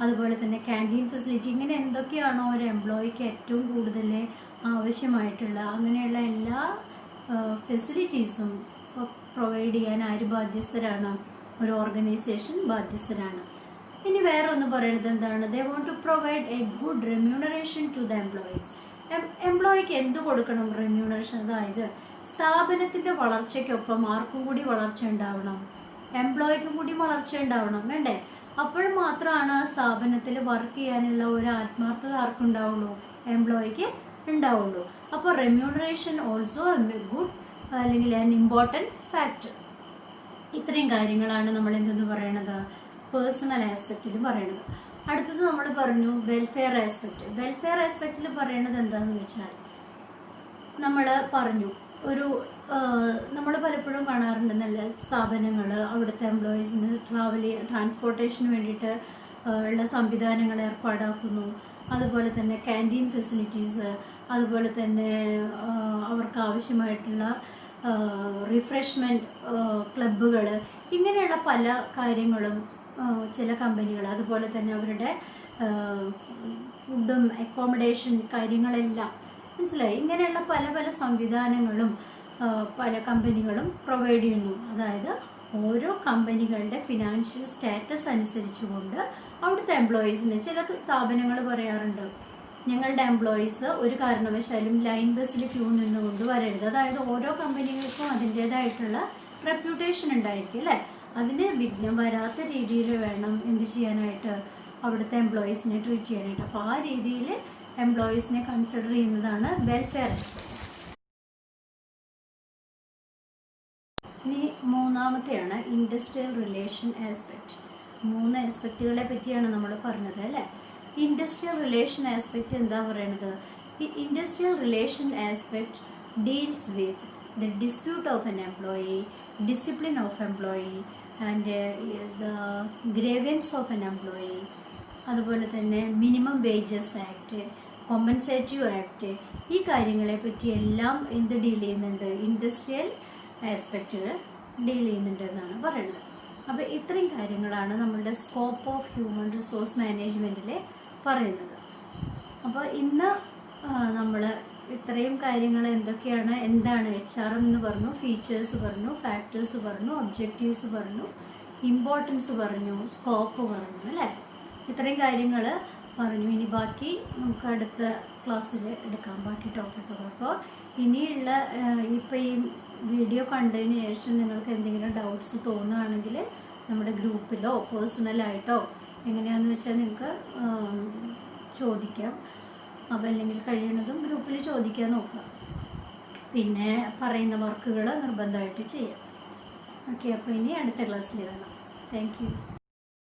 അതുപോലെ തന്നെ ക്യാൻറ്റീൻ ഫെസിലിറ്റി, ഇങ്ങനെ എന്തൊക്കെയാണോ ഒരു എംപ്ലോയിക്ക് ഏറ്റവും കൂടുതൽ ആവശ്യമായിട്ടുള്ള അങ്ങനെയുള്ള എല്ലാ ഫെസിലിറ്റീസും പ്രൊവൈഡ് ചെയ്യാൻ ആര് ബാധ്യസ്ഥരാണ്? ഒരു ഓർഗനൈസേഷൻ ബാധ്യസ്ഥരാണ്. ഇനി വേറെ ഒന്ന് പറയുന്നത് എന്താണ്? They want to provide a good remuneration to the employees. എംപ്ലോയിക്ക് എന്ത് കൊടുക്കണം? റെമ്യൂണറേഷൻ. അതായത് സ്ഥാപനത്തിന്റെ വളർച്ചയ്ക്കൊപ്പം ആർക്കും കൂടി വളർച്ച ഉണ്ടാവണം, എംപ്ലോയിക്കും കൂടി വളർച്ച ഉണ്ടാവണം, വേണ്ടേ? അപ്പോൾ മാത്രമാണ് സ്ഥാപനത്തിൽ വർക്ക് ചെയ്യാനുള്ള ഒരു ആത്മാർത്ഥത ആർക്കുണ്ടാവുള്ളൂ? എംപ്ലോയിക്ക് ഉണ്ടാവുള്ളൂ. അപ്പോൾ റെമ്യൂണറേഷൻ ഓൾസോ ഗുഡ് അല്ലെങ്കിൽ ആൻ ഇമ്പോർട്ടൻറ്റ് ഫാക്ടർ. ഇത്രയും കാര്യങ്ങളാണ് നമ്മൾ എന്തെന്ന് പറയണത്? പേഴ്സണൽ ആസ്പെക്റ്റിൽ പറയണത്. അടുത്തത് നമ്മൾ പറഞ്ഞു വെൽഫെയർ ആസ്പെക്റ്റ്. വെൽഫെയർ ആസ്പെക്റ്റിൽ പറയണത് എന്താണെന്ന് വെച്ചാൽ നമ്മൾ പറഞ്ഞു നമ്മൾ പലപ്പോഴും കാണാറുണ്ട് നല്ല സ്ഥാപനങ്ങൾ അവിടുത്തെ എംപ്ലോയീസിന് ട്രാൻസ്പോർട്ടേഷന് വേണ്ടിയിട്ട് ഉള്ള സംവിധാനങ്ങൾ ഏർപ്പാടാക്കുന്നു. അതുപോലെ തന്നെ ക്യാൻറ്റീൻ ഫെസിലിറ്റീസ്, അതുപോലെ തന്നെ അവർക്ക് ആവശ്യമായിട്ടുള്ള റിഫ്രഷ്മെൻറ്റ് ക്ലബ്ബുകൾ, ഇങ്ങനെയുള്ള പല കാര്യങ്ങളും ചില കമ്പനികൾ, അതുപോലെ തന്നെ അവരുടെ ഫുഡും അക്കോമഡേഷൻ കാര്യങ്ങളെല്ലാം, മനസ്സിലായി? ഇങ്ങനെയുള്ള പല പല സംവിധാനങ്ങളും പല കമ്പനികളും പ്രൊവൈഡ് ചെയ്യുന്നു. അതായത് ഓരോ കമ്പനികളുടെ ഫിനാൻഷ്യൽ സ്റ്റാറ്റസ് അനുസരിച്ചുകൊണ്ട് അവിടുത്തെ എംപ്ലോയീസിന് ചില സ്ഥാപനങ്ങൾ പറയാറുണ്ട്, ഞങ്ങളുടെ എംപ്ലോയീസ് ഒരു കാരണവശാലും ലൈൻ ബസ്സിൽ ക്യൂ നിന്നുകൊണ്ട് വരരുത്. അതായത് ഓരോ കമ്പനികൾക്കും അതിൻ്റെതായിട്ടുള്ള റെപ്യൂട്ടേഷൻ ഉണ്ടായിരിക്കും അല്ലേ? അതിന് വിഘ്നം വരാത്ത രീതിയിൽ വേണം എന്ത് ചെയ്യാനായിട്ട്? അവിടുത്തെ എംപ്ലോയീസിനെ ട്രീറ്റ് ചെയ്യാനായിട്ട്. അപ്പോൾ ആ രീതിയിൽ എംപ്ലോയീസിനെ കൺസിഡർ ചെയ്യുന്നതാണ് വെൽഫെയർ ആസ്പെക്ട്. ഇനി മൂന്നാമത്തെയാണ് ഇൻഡസ്ട്രിയൽ റിലേഷൻ ആസ്പെക്റ്റ്. 3 ആസ്പെക്റ്റുകളെ പറ്റിയാണ് നമ്മൾ പറഞ്ഞത് അല്ലേ. ഇൻഡസ്ട്രിയൽ റിലേഷൻ ആസ്പെക്റ്റ് എന്താ പറയുന്നത്? Industrial relation aspect deals with the dispute of an employee, discipline of employee and the grievance of an employee, അതുപോലെ തന്നെ minimum wages act, compensative act, ഈ കാര്യങ്ങളെ പറ്റി എല്ലാം എന്ത് ഡീൽ ചെയ്യുന്നുണ്ട്? ഇൻഡസ്ട്രിയൽ ആസ്പെക്റ്റുകൾ ഡീൽ ചെയ്യുന്നുണ്ട് എന്നാണ് പറയുന്നത്. അപ്പോൾ ഇത്രയും കാര്യങ്ങളാണ് നമ്മളുടെ സ്കോപ്പ് ഓഫ് ഹ്യൂമൻ റിസോഴ്സ് മാനേജ്മെൻറ്റിൽ പറയുന്നത്. അപ്പോൾ ഇന്ന് നമ്മൾ ഇത്രയും കാര്യങ്ങൾ എന്താണ് HRM എന്ന് പറഞ്ഞു, ഫീച്ചേഴ്സ് പറഞ്ഞു, ഫാക്ടേഴ്സ് പറഞ്ഞു, ഒബ്ജക്റ്റീവ്സ് പറഞ്ഞു, ഇമ്പോർട്ടൻസ് പറഞ്ഞു, സ്കോപ്പ് പറഞ്ഞു അല്ലേ. ഇത്രയും കാര്യങ്ങൾ പറഞ്ഞു. ഇനി ബാക്കി നമുക്ക് അടുത്ത ക്ലാസ്സിൽ എടുക്കാം, ബാക്കി ടോപ്പിക്കുകൾ. അപ്പോൾ ഇനിയുള്ള ഇപ്പോൾ ഈ വീഡിയോ കണ്ടതിന് ശേഷം നിങ്ങൾക്ക് എന്തെങ്കിലും ഡൗട്ട്സ് തോന്നുകയാണെങ്കിൽ നമ്മുടെ ഗ്രൂപ്പിലോ പേഴ്സണലായിട്ടോ എങ്ങനെയാണെന്ന് വെച്ചാൽ നിങ്ങൾക്ക് ചോദിക്കാം. അപ്പോൾ അല്ലെങ്കിൽ കഴിയുന്നതും ഗ്രൂപ്പിൽ ചോദിക്കാൻ നോക്കുക. പിന്നെ പറയുന്ന വർക്കുകൾ നിർബന്ധമായിട്ട് ചെയ്യാം. ഓക്കെ, അപ്പോൾ ഇനി അടുത്ത ക്ലാസ്സിൽ കാണാം. Thank you.